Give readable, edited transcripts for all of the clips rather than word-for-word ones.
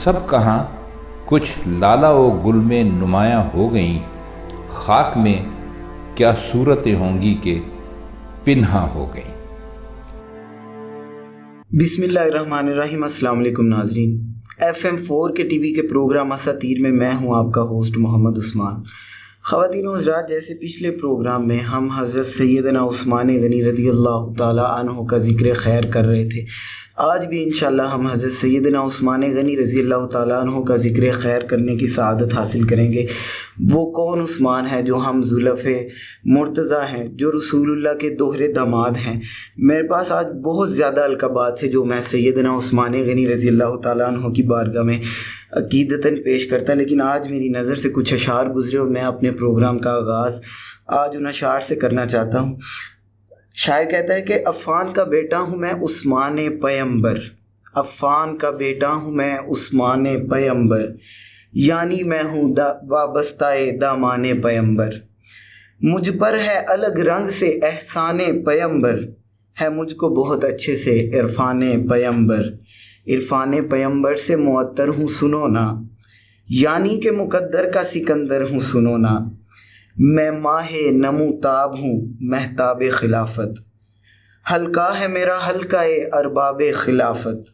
سب کہاں کچھ لالا و گل میں نمایاں ہو گئیں، خاک میں کیا صورتیں ہوں گی کہ پنہاں ہو گئیں۔ بسم اللہ الرحمن الرحیم۔ السلام علیکم ناظرین، FM4 کے ٹی وی کے پروگرام اساطیر میں میں ہوں آپ کا ہوسٹ محمد عثمان۔ خواتین و حضرات، جیسے پچھلے پروگرام میں ہم حضرت سیدنا عثمان غنی رضی اللہ تعالی عنہ کا ذکر خیر کر رہے تھے، آج بھی انشاءاللہ ہم حضرت سیدنا عثمان غنی رضی اللہ تعالیٰ عنہ کا ذکر خیر کرنے کی سعادت حاصل کریں گے۔ وہ کون عثمان ہے جو ہم زلف مرتضیٰ ہیں، جو رسول اللہ کے دوہرے داماد ہیں۔ میرے پاس آج بہت زیادہ القابات تھے جو میں سیدنا عثمان غنی رضی اللہ تعالیٰ عنہ کی بارگاہ میں عقیدتاً پیش کرتا، لیکن آج میری نظر سے کچھ اشعار گزرے اور میں اپنے پروگرام کا آغاز آج ان اشعار سے کرنا چاہتا ہوں۔ شاعر کہتا ہے کہ عفان کا بیٹا ہوں میں عثمان پیمبر، عفان کا بیٹا ہوں میں عثمان پیمبر، یعنی میں ہوں وابستہ دامان پیمبر۔ مجھ پر ہے الگ رنگ سے احسان پیمبر، ہے مجھ کو بہت اچھے سے عرفان پیمبر۔ عرفان پیمبر سے معطر ہوں سنو نا، یعنی کہ مقدر کا سکندر ہوں سنو نا۔ میں ماہ نمو تاب ہوں مہتاب خلافت، حلقہ ہے میرا حلقہ ارباب خلافت۔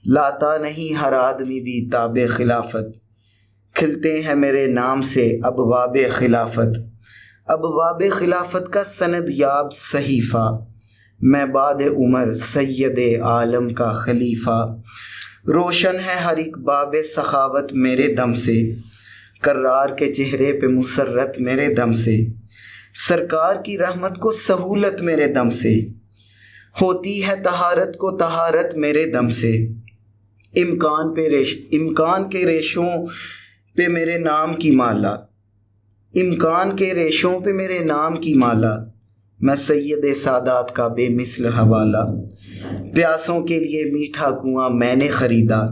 لاتا نہیں ہر آدمی بھی تاب خلافت، کھلتے ہیں میرے نام سے ابواب خلافت۔ ابواب خلافت کا سند یاب صحیفہ، میں بعد عمر سید عالم کا خلیفہ۔ روشن ہے ہر ایک باب سخاوت میرے دم سے، کرار کے چہرے پہ مسرت میرے دم سے۔ سرکار کی رحمت کو سہولت میرے دم سے، ہوتی ہے طہارت کو طہارت میرے دم سے۔ امکان کے ریشوں پہ میرے نام کی مالا، امکان کے ریشوں پہ میرے نام کی مالا۔ میں سید سادات کا بے مثل حوالہ، پیاسوں کے لیے میٹھا کنواں میں نے خریدا۔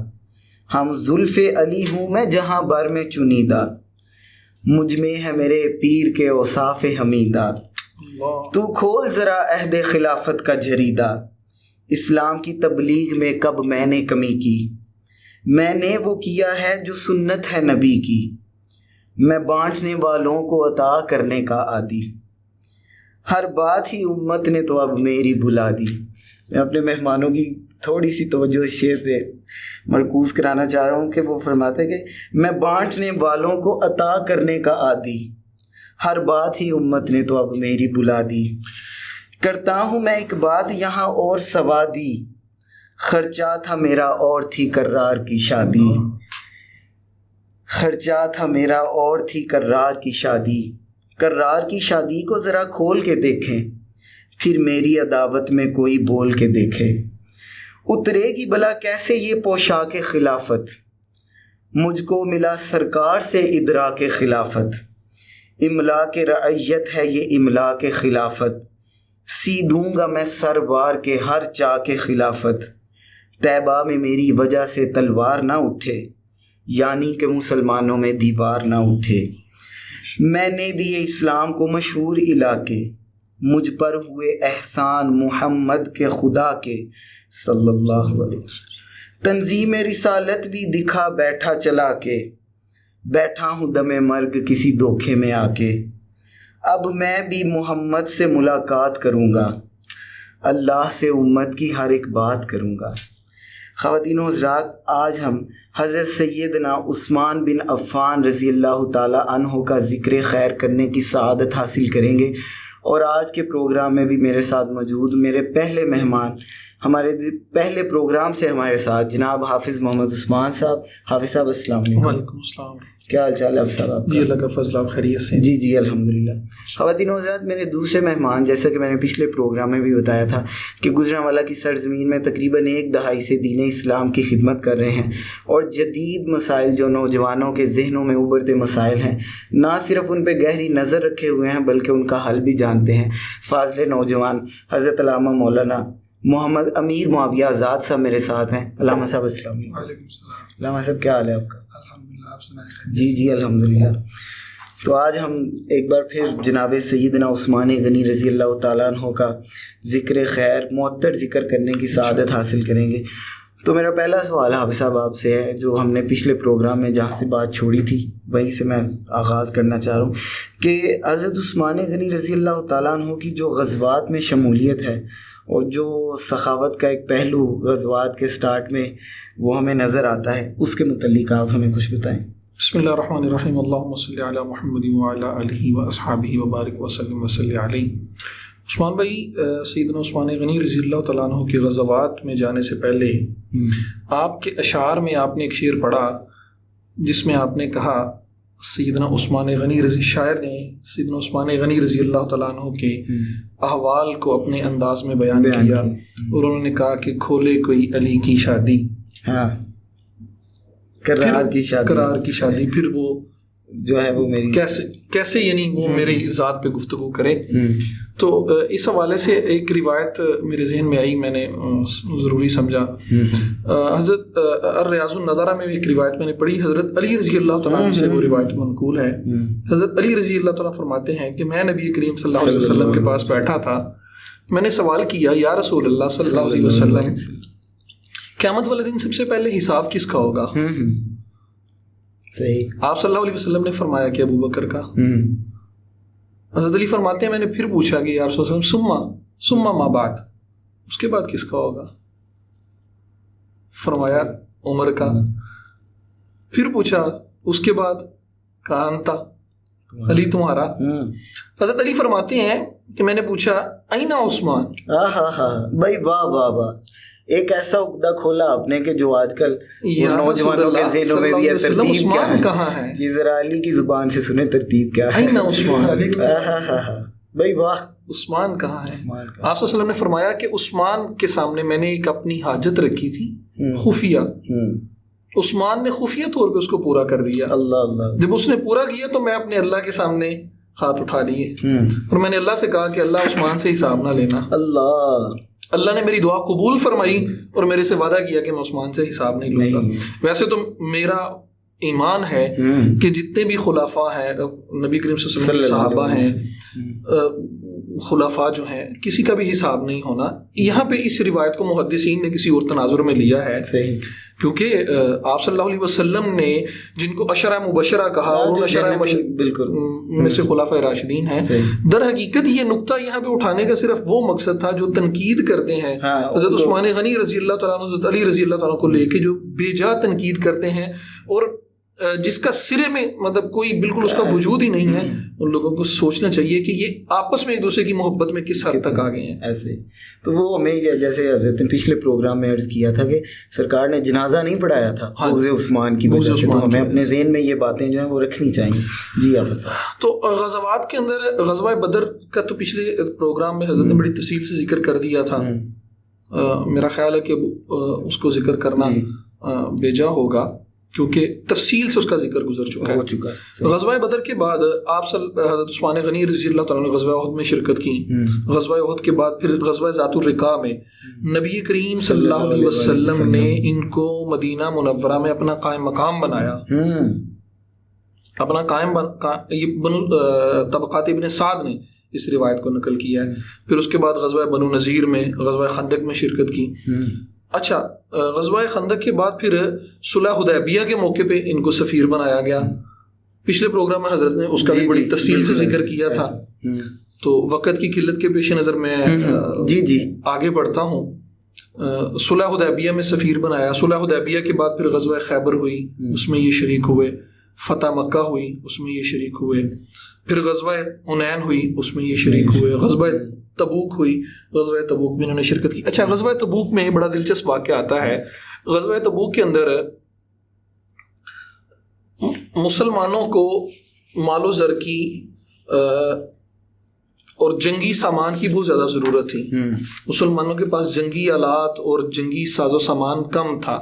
ہم زلف علی ہوں میں جہاں بر میں چنیدہ، مجھ میں ہے میرے پیر کے اوصاف حمیدہ۔ تو کھول ذرا عہد خلافت کا جریدہ، اسلام کی تبلیغ میں کب میں نے کمی کی؟ میں نے وہ کیا ہے جو سنت ہے نبی کی، میں بانٹنے والوں کو عطا کرنے کا عادی۔ ہر بات ہی امت نے تو اب میری بلا دی۔ میں اپنے مہمانوں کی تھوڑی سی توجہ اس شعر پہ مرکوز کرانا چاہ رہا ہوں کہ وہ فرماتے ہیں کہ میں بانٹنے والوں کو عطا کرنے کا عادی، ہر بات ہی امت نے تو اب میری بلا دی۔ کرتا ہوں میں ایک بات یہاں اور سوادی، خرچہ تھا میرا اور تھی کرار کی شادی، خرچہ تھا میرا اور تھی کرار کی شادی۔ کرار کی شادی کو ذرا کھول کے دیکھیں، پھر میری عداوت میں کوئی بول کے دیکھے۔ اترے گی بلا کیسے یہ پوشاک خلافت، مجھ کو ملا سرکار سے ادراک خلافت۔ املاک رعیت ہے یہ املاک خلافت، سی دوں گا میں سر بار کے ہر چاک خلافت۔ طیبہ میں میری وجہ سے تلوار نہ اٹھے، یعنی کہ مسلمانوں میں دیوار نہ اٹھے۔ میں نے دیے اسلام کو مشہور علاقے، مجھ پر ہوئے احسان محمد کے خدا کے صلی اللہ علیہ وسلم۔ تنظیم رسالت بھی دکھا بیٹھا چلا کے، بیٹھا ہوں دم مرگ کسی دھوکے میں آ کے۔ اب میں بھی محمد سے ملاقات کروں گا، اللہ سے امت کی ہر ایک بات کروں گا۔ خواتین و حضرات، آج ہم حضرت سیدنا عثمان بن عفان رضی اللہ تعالی عنہ کا ذکر خیر کرنے کی سعادت حاصل کریں گے، اور آج کے پروگرام میں بھی میرے ساتھ موجود میرے پہلے مہمان، ہمارے پہلے پروگرام سے ہمارے ساتھ جناب حافظ محمد عثمان صاحب۔ حافظ صاحب السلام علیکم۔ وعلیکم السلام۔ کیا حال چال ہے آپ صاحب آپ کا؟ جی اللہ کا فضل، آپ خیریت سے؟ جی الحمدللہ۔ خواتین و حضرات، میرے دوسرے مہمان، جیسا کہ میں نے پچھلے پروگرام میں بھی بتایا تھا کہ گجرانوالہ کی سرزمین میں تقریباً 1 دہائی سے دین اسلام کی خدمت کر رہے ہیں، اور جدید مسائل جو نوجوانوں کے ذہنوں میں ابھرتے مسائل ہیں، نہ صرف ان پہ گہری نظر رکھے ہوئے ہیں بلکہ ان کا حل بھی جانتے ہیں۔ فاضل نوجوان حضرت علامہ مولانا محمد امیر معاویہ آزاد صاحب میرے ساتھ ہیں۔ علامہ صاحب السلام علیکم۔ وعلیکم السلام۔ علامہ صاحب کیا حال ہے آپ کا؟ الحمدللہ، آپ سنائیں؟ جی الحمدللہ۔ تو آج ہم ایک بار پھر جناب سیدنا عثمان غنی رضی اللہ تعالیٰ عنہ کا ذکر خیر معطر ذکر کرنے کی سعادت حاصل کریں گے۔ تو میرا پہلا سوال حافظ صاحب آپ سے ہے، جو ہم نے پچھلے پروگرام میں جہاں سے بات چھوڑی تھی وہیں سے میں آغاز کرنا چاہ رہا ہوں کہ حضرت عثمان غنی رضی اللہ تعالیٰ عنہ کی جو غزوات میں شمولیت ہے اور جو سخاوت کا ایک پہلو غزوات کے سٹارٹ میں وہ ہمیں نظر آتا ہے، اس کے متعلق آپ ہمیں کچھ بتائیں۔ بسم اللہ الرحمن الرحیم، اللہم صلی علی محمد وعلی آلہ واصحابہ وبارک وسلم وصلی علیہ۔ عثمان بھائی، سیدنا عثمان غنی رضی اللہ تعالیٰ عنہ کی غزوات میں جانے سے پہلے آپ کے اشعار میں آپ نے ایک شعر پڑھا جس میں آپ نے کہا سیدنا عثمان غنی رضی شاعر نے سیدنا عثمان غنی رضی اللہ تعالیٰ عنہ کے احوال کو اپنے انداز میں بیان کیا اور انہوں نے کہا کہ کھولے کوئی علی کی شادی، ہاں کرار کی شادی، پھر وہ جو ہے وہ میری کیسے یعنی وہ میری ذات پہ گفتگو کرے۔ تو اس حوالے سے ایک روایت میرے ذہن میں آئی، میں نے ضروری سمجھا۔ حضرت الریاض النظرہ میں ایک روایت میں نے پڑھی، حضرت علی رضی اللہ تعالیٰ عنہ سے وہ روایت منقول ہے۔ حضرت علی رضی اللہ تعالیٰ فرماتے ہیں کہ میں نبی کریم صلی اللہ علیہ وسلم کے پاس بیٹھا تھا، میں نے سوال کیا یا رسول اللہ صلی اللہ علیہ وسلم، قیامت والے دن سب سے پہلے حساب کس کا ہوگا؟ صحیح۔ آپ صلی اللہ علیہ وسلم نے فرمایا کہ ابو بکر کا۔ حضرت علی فرماتے ہیں میں نے پھر پوچھا کہ یا رسول اللہ ثم ما بعد، اس کے بعد کس کا ہوگا؟ فرمایا عمر کا۔ پھر پوچھا اس کے بعد، کہا انتا، علی تمہارا۔ حضرت علی فرماتے ہیں کہ میں نے پوچھا اینا عثمان؟ بھائی واہ واہ واہ، ایک ایسا عقدہ کھولا آپ نے کہ جو آج کل نوجوانوں کے ذہنوں میں بھی ہے، ترتیب کیا ہے یہ ذرا علی کی زبان سے سنیں، ترتیب کیا ہے؟ اینا عثمان، بھائی واہ، عثمان کہاں ہے؟ آپ صلی اللہ علیہ وسلم نے فرمایا کہ عثمان کے سامنے میں نے ایک اپنی حاجت رکھی تھی خفیہ، عثمان نے خفیہ طور پہ اس کو پورا کر دیا۔ اللہ اللہ، جب اس نے پورا کیا تو میں اپنے اللہ کے سامنے ہاتھ اٹھا لیے اور میں نے اللہ سے کہا کہ اللہ عثمان سے حساب نہ لینا۔ اللہ نے میری دعا قبول فرمائی اور میرے سے وعدہ کیا کہ میں عثمان سے حساب نہیں لوں گا۔ ویسے تو میرا ایمان ہے کہ جتنے بھی خلفاء ہیں، نبی کریم صلی اللہ علیہ وسلم کے صحابہ ہیں، خلفاء جو ہیں، کسی کا بھی حساب نہیں ہونا۔ یہاں پہ اس روایت کو محدثین نے کسی اور تناظر میں لیا ہے، کیونکہ آپ صلی اللہ علیہ وسلم نے جن کو عشرہ مبشرہ کہا اور عشرہ بالکل میں سے خلفاء راشدین ہیں، در حقیقت یہ نقطہ یہاں پہ اٹھانے کا صرف وہ مقصد تھا جو تنقید کرتے ہیں حضرت عثمان غنی رضی اللہ تعالیٰ عنہ، حضرت علی رضی اللہ تعالیٰ کو لے کے جو بے جا تنقید کرتے ہیں اور جس کا سرے میں مطلب کوئی بالکل اس کا وجود ہی نہیں ہے، ان لوگوں کو سوچنا چاہیے کہ یہ آپس میں ایک دوسرے کی محبت میں کس حد تک آ گئے ہیں۔ ایسے تو وہ ہمیں جیسے حضرت نے پچھلے پروگرام میں عرض کیا تھا کہ سرکار نے جنازہ نہیں پڑھایا تھا بغض عثمان کی وجہ سے، تو ہمیں اپنے ذہن میں یہ باتیں جو ہیں وہ رکھنی چاہیے۔ جی حافظ صاحب، تو غزوات کے اندر غزوہ بدر کا تو پچھلے پروگرام میں حضرت نے بڑی تفصیل سے ذکر کر دیا تھا، میرا خیال ہے کہ اس کو ذکر کرنا بیجا ہوگا کیونکہ تفصیل سے اس کا ذکر گزر چکا ہے۔ غزوہ بدر کے بعد آپ حضرت عثمان غنی رضی اللہ تعالیٰ نے غزوہ احد میں شرکت کی۔ غزوہ احد کے بعد پھر غزوہ ذات الرقاع میں نبی کریم صلی اللہ علیہ وسلم نے ان کو مدینہ منورہ میں اپنا قائم مقام بنایا، اپنا قائم طبقات ابن سعد نے اس روایت کو نقل کیا ہے۔ پھر اس کے بعد غزوہ بنو نذیر میں، غزوہ خندق میں شرکت کی۔ اچھا، غزوہ خندق کے بعد پھر صلح حدیبیہ کے موقع پہ ان کو سفیر بنایا گیا۔ پچھلے پروگرام میں حضرت نے اس کا بھی بڑی تفصیل سے ذکر کیا تھا، تو وقت کی قلت کے پیش نظر میں آگے بڑھتا ہوں۔ صلح حدیبیہ میں سفیر بنایا۔ صلح حدیبیہ کے بعد پھر غزوہ خیبر ہوئی، اس میں یہ شریک ہوئے۔ فتح مکہ ہوئی، اس میں یہ شریک ہوئے۔ پھر غزوہ حنین ہوئی، اس میں یہ شریک ہوئے۔ غزوہ تبوک ہوئی، غزوہ تبوک میں انہوں نے شرکت کی۔ اچھا، غزوہ تبوک میں بڑا دلچسپ واقعہ آتا ہے۔ غزوہ تبوک کے اندر مسلمانوں کو مال و زر کی اور جنگی سامان کی بہت زیادہ ضرورت تھی۔ مسلمانوں کے پاس جنگی آلات اور جنگی ساز و سامان کم تھا۔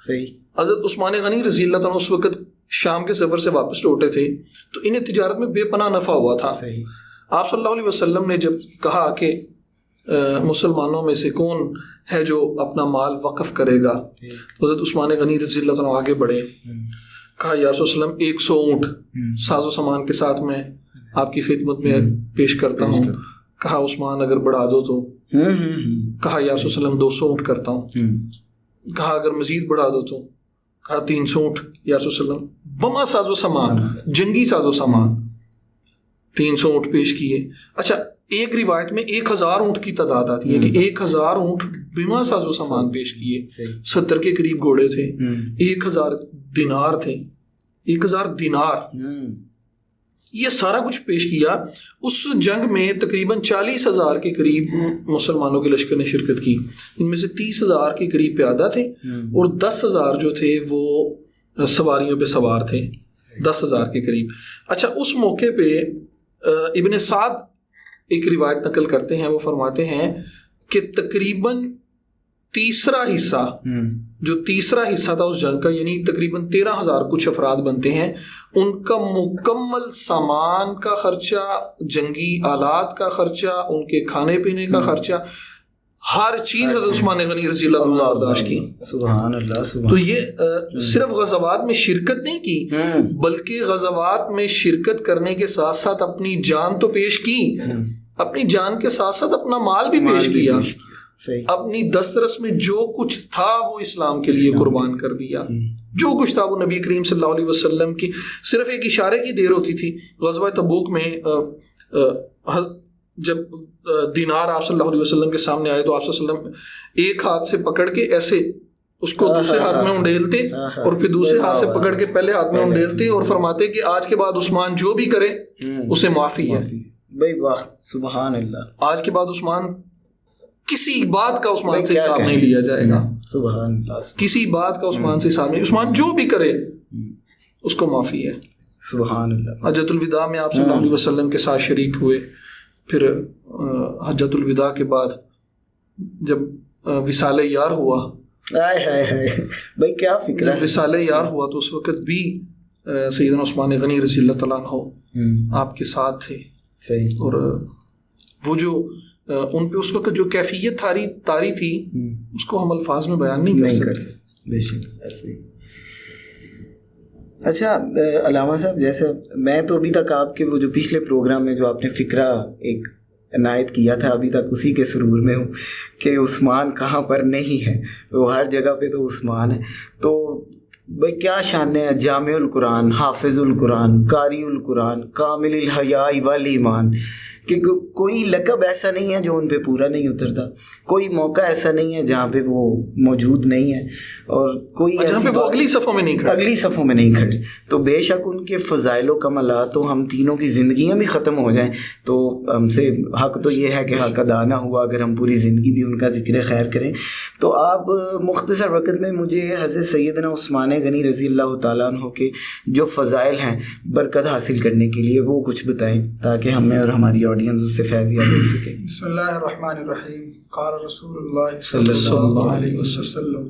صحیح۔ حضرت عثمان غنی رضی اللہ تعالیٰ اس وقت شام کے سفر سے واپس لوٹے تھے، تو انہیں تجارت میں بے پناہ نفع ہوا تھا۔ آپ صلی اللہ علیہ وسلم نے جب کہا کہ مسلمانوں میں سے کون ہے جو اپنا مال وقف کرے گا، حضرت عثمان غنی رضی اللہ تعالیٰ آگے بڑھے، کہا یا رسول اللہ 100 اونٹ ساز و سامان کے ساتھ میں آپ کی خدمت میں پیش کرتا ہوں۔ کہا عثمان اگر بڑھا دو تو، کہا یا رسول اللہ 200 اونٹ کرتا ہوں۔ کہا اگر مزید بڑھا دو تو کہا 300 اونٹ یا رسول اللہ علیہ وسلم، بما ساز و سامان، جنگی ساز و سامان 300 اونٹ پیش کیے. اچھا ایک روایت میں 1000 اونٹ کی تعداد آتی ہے کہ 1000 اونٹ بما ساز و سامان پیش کیے. 70 کے قریب گھوڑے تھے، 1000 دینار تھے، 1000 دینار، یہ سارا کچھ پیش کیا. اس جنگ میں تقریباً 40,000 کے قریب مسلمانوں کے لشکر نے شرکت کی، ان میں سے 30,000 کے قریب پیادہ تھے اور 10,000 جو تھے وہ سواریوں پہ سوار تھے، 10,000 کے قریب. اچھا اس موقع پہ ابن سعد ایک روایت نقل کرتے ہیں، وہ فرماتے ہیں کہ تقریباً تیسرا حصہ تھا اس جنگ کا، یعنی تقریباً 13,000 کچھ افراد بنتے ہیں، ان کا مکمل سامان کا خرچہ، جنگی آلات کا خرچہ، ان کے کھانے پینے کا خرچہ، ہر چیز حضرت عثمان غنی رضی اللہ عنہ برداشت کی. سبحان اللہ. تو یہ صرف غزوات میں شرکت نہیں کی، بلکہ غزوات میں شرکت کرنے کے ساتھ ساتھ اپنی جان تو پیش کی، اپنی جان کے ساتھ ساتھ اپنا مال بھی پیش کیا، اپنی دسترس میں جو کچھ تھا وہ اسلام کے لیے قربان کر دیا. جو کچھ تھا وہ نبی کریم صلی اللہ علیہ وسلم کی صرف ایک اشارے کی دیر ہوتی تھی. غزوہ تبوک میں جب دینار آپ صلی اللہ علیہ وسلم کے سامنے آئے تو آپ صلی اللہ علیہ وسلم ایک ہاتھ سے پکڑ کے ایسے اس کو دوسرے ہاتھ میں انڈیلتے اور پھر دوسرے ہاتھ سے پکڑ کے پہلے ہاتھ میں انڈیلتے اور فرماتے کہ آج کے بعد عثمان جو بھی کرے اسے معافی ہے. بھائی واہ سبحان اللہ. آج کے بعد عثمان کسی بات کا عثمان سے حساب نہیں لیا جائے گا. سبحان اللہ. کسی بات کا عثمان سے حساب نہیں، عثمان جو بھی کرے اس کو معافی ہے. سبحان اللہ. حجۃ الوداع میں آپ صلی اللہ علیہ وسلم کے ساتھ شریک ہوئے، پھر حجۃ الوداع کے بعد جب وصال یار ہوا، بھائی کیا فکر ہے، وصال یار ہوا تو اس وقت بھی سیدنا عثمان غنی رضی اللہ تعالیٰ عنہ آپ کے ساتھ تھے. اور وہ جو ان پہ اس وقت جو کیفیت تاری تھی اس کو ہم الفاظ میں بیان نہیں کر سکتے. بے شک ایسے ہی. اچھا علامہ صاحب، جیسے میں تو ابھی تک آپ کے وہ جو پچھلے پروگرام میں جو آپ نے فقرہ ایک عنایت کیا تھا، ابھی تک اسی کے سرور میں ہوں کہ عثمان کہاں پر نہیں ہے، تو ہر جگہ پہ تو عثمان ہے. تو بھائی کیا شان ہے جامع القرآن، حافظ القرآن، قاری القرآن، کامل الحیاء والایمان، کہ کوئی لقب ایسا نہیں ہے جو ان پہ پورا نہیں اترتا، کوئی موقع ایسا نہیں ہے جہاں پہ وہ موجود نہیں ہے، اور کوئی جہاں پہ وہ اگلی صفوں میں نہیں کھڑے. تو بے شک ان کے فضائل و کمالات تو ہم تینوں کی زندگیاں بھی ختم ہو جائیں تو ہم سے حق تو یہ ہے کہ حق ادا نہ ہوا اگر ہم پوری زندگی بھی ان کا ذکر خیر کریں. تو آپ مختصر وقت میں مجھے حضرت سیدنا عثمان غنی رضی اللہ تعالیٰ عنہ کے جو فضائل ہیں برکت حاصل کرنے کے لیے وہ کچھ بتائیں تاکہ ہمیں اور ہماری آڈینس اس سے فیضیاب ہو سکے. بسم اللہ الرحمن الرحیم. قال رسول اللہ صلی اللہ علیہ وسلم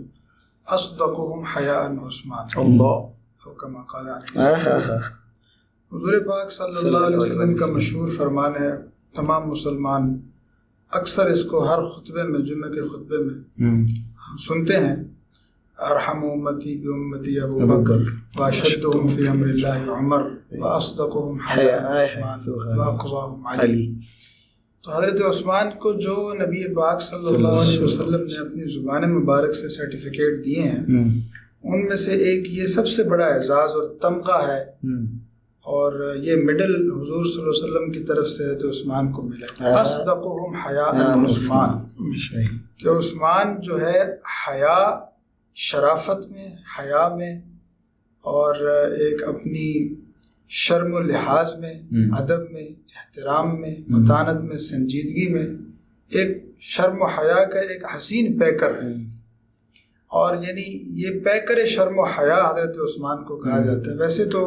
اصدقهم حیاء عثمان اللہ او کما قال علیہ. حضور پاک صلی اللہ علیہ وسلم کا مشہور فرمان ہے، تمام مسلمان اکثر اس کو ہر خطبے میں، جمعہ کے خطبے میں ہم سنتے ہیں، ارحم امتی بامتی ابو بکر واشدهم فی امر اللہ عمر واصدقهم حیاء عثمان واقضاهم علی. تو حضرت عثمان کو جو نبی پاک صلی اللہ علیہ وسلم نے اپنی زبان مبارک سے سرٹیفکیٹ دیے ہیں، ان میں سے ایک یہ سب سے بڑا اعزاز اور تمغہ ہے، اور یہ مڈل حضور صلی اللہ علیہ وسلم کی طرف سے حضرت عثمان کو ملا. اصدقهم حیاء عثمان، کہ عثمان جو ہے حیا، شرافت میں، حیا میں، اور ایک اپنی شرم و لحاظ میں، ادب میں، احترام میں، متانت میں، سنجیدگی میں، ایک شرم و حیا کا ایک حسین پیکر ہے. اور یعنی یہ پیکر شرم و حیا حضرت عثمان کو کہا جاتا ہے. ویسے تو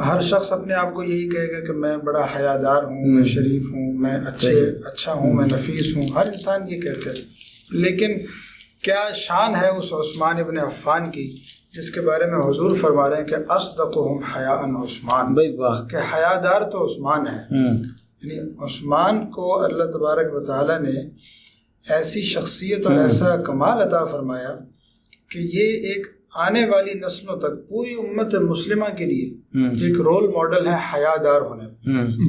ہر شخص اپنے آپ کو یہی کہے گا کہ میں بڑا حیادار ہوں، میں شریف ہوں، میں اچھا ہوں، میں نفیس ہوں، ہر انسان یہ کہتا ہے. لیکن کیا شان ہے اس عثمان ابن عفان کی جس کے بارے میں حضور فرما رہے ہیں کہ اصدقهم حیاء عثمان، کہ حیادار تو عثمان ہے. یعنی عثمان کو اللہ تبارک و تعالیٰ نے ایسی شخصیت اور ایسا کمال عطا فرمایا کہ یہ ایک آنے والی نسلوں تک پوری امت مسلمہ کے لیے ایک رول ماڈل ہے حیادار ہونے.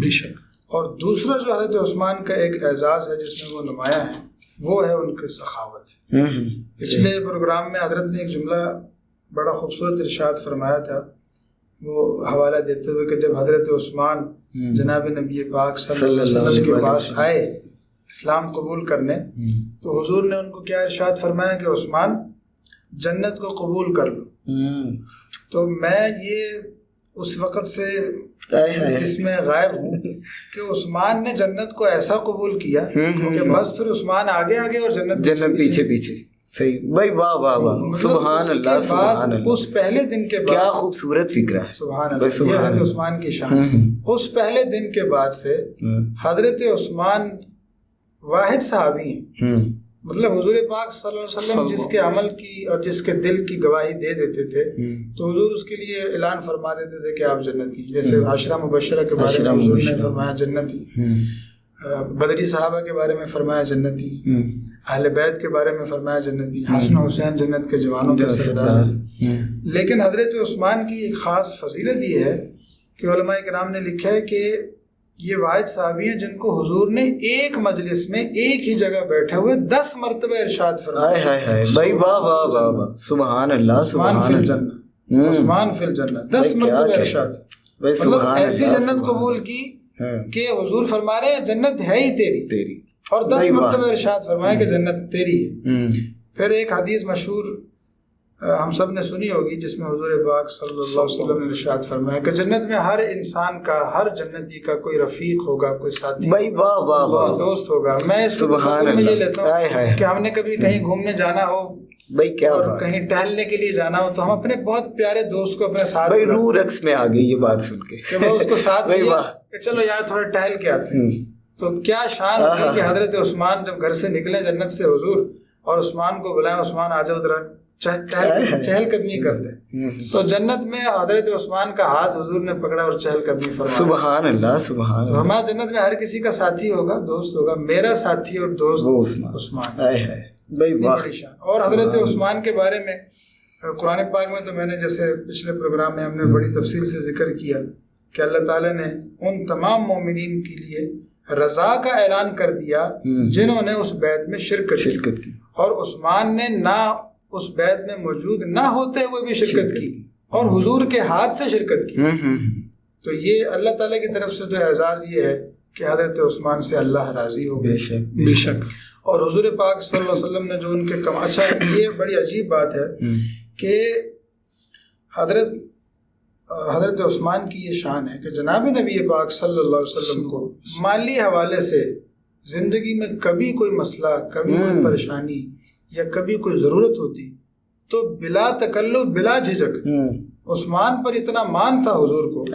بے شک. اور دوسرا جو حضرت عثمان کا ایک اعزاز ہے جس میں وہ نمایاں ہے وہ ہے ان کی سخاوت. پچھلے پروگرام میں حضرت نے ایک جملہ بڑا خوبصورت ارشاد فرمایا تھا، وہ حوالہ دیتے ہوئے کہ جب حضرت عثمان جناب نبی پاک صلی اللہ علیہ وسلم کے پاس آئے اسلام قبول کرنے، تو حضور نے ان کو کیا ارشاد فرمایا کہ عثمان جنت کو قبول کر لو. تو میں یہ اس وقت سے اس میں غائب ہوں کہ عثمان نے جنت کو ایسا قبول کیا کہ بس پھر عثمان آگے آگے اور جنت پیچھے پیچھے. صحیح بھائی، واہ واہ واہ، سبحان اللہ سبحان اللہ. اس پہلے دن کے بعد کیا خوبصورت فکر ہے، سبحان اللہ. یہ حضرت عثمان کی شان. اس پہلے دن کے بعد سے حضرت عثمان واحد صحابی ہیں. مطلب حضور پاک صلی اللہ علیہ وسلم جس کے عمل کی اور جس کے دل کی گواہی دے دیتے تھے تو حضور اس کے لیے اعلان فرما دیتے تھے کہ آپ جنتی. جیسے عشرہ مبشرہ کے بارے میں حضور نے فرمایا جنتی، بدری صحابہ کے بارے میں فرمایا جنتی، اہل بیت کے بارے میں فرمایا جنتی، حسن حسین جنت کے جوانوں کے سردار. لیکن حضرت عثمان کی ایک خاص فضیلت یہ ہے کہ علماء کرام نے لکھا ہے کہ یہ واحد صحابی ہیں جن کو حضور نے ایک مجلس میں ایک ہی جگہ بیٹھے ہوئے 10 مرتبہ ارشاد فرمایا. بھائی واہ واہ واہ واہ، سبحان اللہ عثمان فی الجنہ، عثمان فی الجنہ، 10 مرتبہ ارشاد. مطلب ایسی جنت قبول کی کہ حضور فرما رہے ہیں جنت ہے ہی تیری، اور 10 مرتبہ ارشاد فرمایا کہ جنت تیری ہے. پھر ایک حدیث مشہور ہم سب نے سنی ہوگی جس میں حضور پاک صلی اللہ علیہ وسلم نے ارشاد فرمایا کہ جنت میں ہر انسان کا، ہر جنتی کا کوئی رفیق ہوگا، کوئی ساتھی، بھائی واہ واہ واہ، دوست ہوگا. میں اس تصور میں یہ لیتا ہوں کہ ہم نے کبھی کہیں گھومنے جانا ہو بھائی، کیا اور کہیں ٹہلنے کے لیے جانا ہو تو ہم اپنے بہت پیارے دوست کو اپنے ساتھ، بھائی روح رقص میں آ گئی یہ بات سن کے کہ وہ اس کو ساتھ لیا کہ چلو یار تھوڑا ٹہل کے آتے ہیں. تو کیا شان ہوگی کہ حضرت عثمان جب گھر سے نکلے جنت سے حضور اور عثمان کو بلائیں، عثمان آ جاؤ ذرا چہل قدمی کرتے. تو جنت میں حضرت عثمان کا ہاتھ حضور نے پکڑا اور چہل قدمی فرمایا. سبحان اللہ سبحان اللہ. ہمارا جنت میں ہر کسی کا ساتھی ہوگا، دوست ہوگا. میرا ساتھی اور دوست عثمان. اور حضرت عثمان کے بارے میں قرآن پاک میں تو میں نے جیسے پچھلے پروگرام میں ہم نے بڑی تفصیل سے ذکر کیا کہ اللہ تعالیٰ نے ان تمام مومنین کے لیے رضا کا اعلان کر دیا جنہوں نے اس بیعت میں شرکت کی، اور عثمان نے نہ اس بیعت میں موجود نہ ہوتے ہوئے بھی شرکت کی اور حضور کے ہاتھ سے شرکت کی. تو یہ اللہ تعالیٰ کی طرف سے تو اعزاز یہ ہے کہ حضرت عثمان سے اللہ راضی ہو گئے. بے شک. اور حضور پاک صلی اللہ علیہ وسلم نے جو ان کے اچھا یہ بڑی عجیب بات ہے کہ حضرت عثمان کی یہ شان ہے کہ جناب نبی پاک صلی اللہ علیہ وسلم کو مالی حوالے سے زندگی میں کبھی کوئی مسئلہ، کبھی کوئی پریشانی یا کبھی کوئی ضرورت ہوتی تو بلا تکلف بلا جھجک عثمان پر اتنا مان تھا حضور کو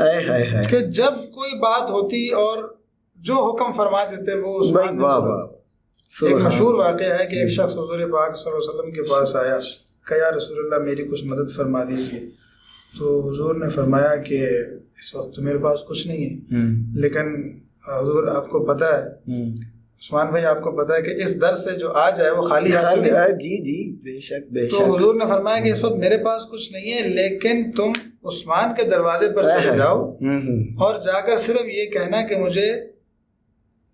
کہ جب کوئی بات ہوتی اور جو حکم فرما دیتے وہ عثمان. ایک مشہور واقعہ ہے کہ ایک شخص حضور پاک صلی اللہ علیہ وسلم کے پاس آیا کہ یا رسول اللہ میری کچھ مدد فرما دیجیے. تو حضور نے فرمایا کہ اس وقت تو میرے پاس کچھ نہیں ہے، لیکن حضور آپ کو پتہ ہے عثمان بھائی، آپ کو پتا ہے کہ اس در سے جو آ جائے وہ خالی ہاتھ نہیں. جی بے شک بے شک. تو حضور نے فرمایا کہ اس وقت میرے پاس کچھ نہیں ہے، لیکن تم عثمان کے دروازے پر چلے جاؤ اور جا کر صرف یہ کہنا کہ مجھے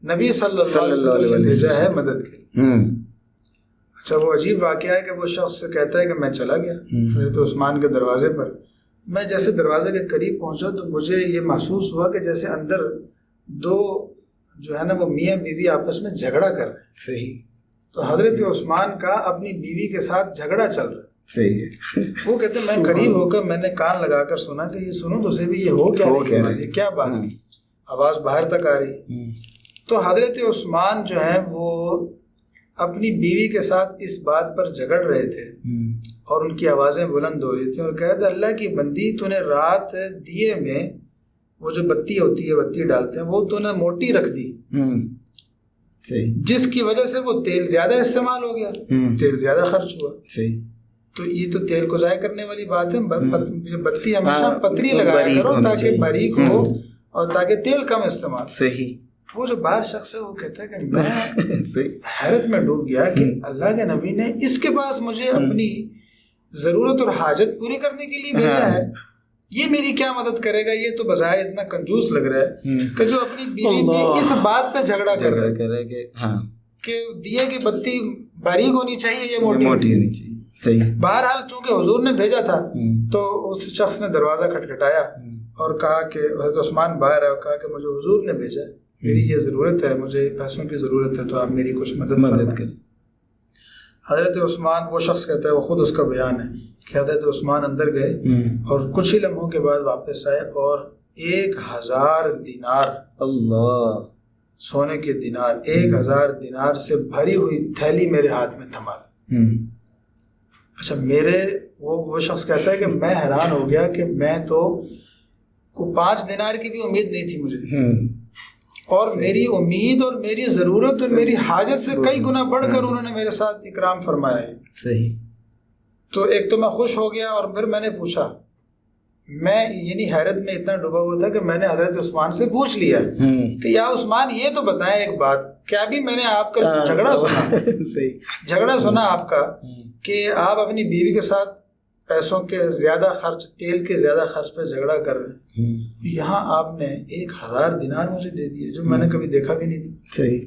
نبی صلی اللہ علیہ وسلم بھیجا ہے مدد کے لیے. اچھا، وہ عجیب واقعہ ہے کہ وہ شخص کہتا ہے کہ میں چلا گیا حضرت عثمان کے دروازے پر. میں جیسے دروازے کے قریب پہنچا تو مجھے یہ محسوس ہوا کہ جیسے اندر دو جو ہے نا وہ میاں بیوی آپس میں جھگڑا کر رہے ہیں. صحیح. تو حضرت عثمان کا اپنی بیوی کے ساتھ جھگڑا چل رہا ہے. صحیح ہے. وہ کہتے ہیں میں قریب ہو کر میں نے کان لگا کر سنا کہ یہ سنو تو صحیح یہ ہو کیا بات کی. آواز باہر تک آ رہی. تو حضرت عثمان جو ہیں وہ اپنی بیوی کے ساتھ اس بات پر جھگڑ رہے تھے اور ان کی آوازیں بلند ہو رہی تھیں اور کہہ رہے تھے اللہ کی بندی تو نے رات دیے میں وہ جو بتی ہوتی ہے بتی ڈالتے ہیں وہ تو نے موٹی رکھ دی جس کی وجہ سے وہ تیل زیادہ استعمال ہو گیا، تیل زیادہ خرچ ہوا. تو یہ تو تیل کو ضائع کرنے والی بات ہے. بتی ہمیشہ پتلی لگایا کرو تاکہ باریک ہو اور تاکہ تیل کم استعمال. صحیح. وہ جو باہر شخص ہے وہ کہتا ہے کہ میں حیرت میں ڈوب گیا کہ اللہ کے نبی نے اس کے پاس مجھے اپنی ضرورت اور حاجت پوری کرنے کے لیے بھیجا ہے، یہ میری کیا مدد کرے گا؟ یہ تو بظاہر اتنا کنجوس لگ رہا ہے کہ جو اپنی بیوی میں اس بات پہ جھگڑا کر رہا ہے. کہ دیے کی بتی باریک ہونی چاہیے یا موٹی ہونی چاہیے. صحیح. بہرحال چونکہ حضور نے بھیجا تھا تو اس شخص نے دروازہ کھٹکھٹایا اور کہا کہ حضرت عثمان باہر ہے اور کہا کہ مجھے حضور نے بھیجا ہے, میری یہ ضرورت ہے, مجھے پیسوں کی ضرورت ہے, تو آپ میری کچھ مدد کریں. حضرت عثمان, وہ شخص کہتا ہے, وہ خود اس کا بیان ہے کہ حضرت عثمان اندر گئے اور کچھ ہی لمحوں کے بعد واپس آئے اور 1000 دینار, اللہ, سونے کے دینار, 1000 دینار سے بھری ہوئی تھیلی میرے ہاتھ میں تھما دی. اچھا, وہ شخص کہتا ہے کہ میں حیران ہو گیا کہ میں تو 5 دینار کی بھی امید نہیں تھی مجھے, اور میری امید اور میری ضرورت اور میری حاجت سے کئی گنا بڑھ کر انہوں نے میرے ساتھ اکرام فرمایا ہے. صحیح. تو ایک تو میں خوش ہو گیا اور پھر میں نے پوچھا, میں یعنی حیرت میں اتنا ڈوبا ہوا تھا کہ میں نے حضرت عثمان سے پوچھ لیا کہ یا عثمان یہ تو بتائیں ایک بات, کیا ابھی میں نے آپ کا جھگڑا سنا آپ کا کہ آپ اپنی بیوی کے ساتھ پیسوں کے زیادہ خرچ, تیل کے زیادہ خرچ پہ جھگڑا کر رہے ہیں, یہاں آپ نے 1000 دینار مجھے دے دیے جو میں نے کبھی دیکھا بھی نہیں تھا. صحیح.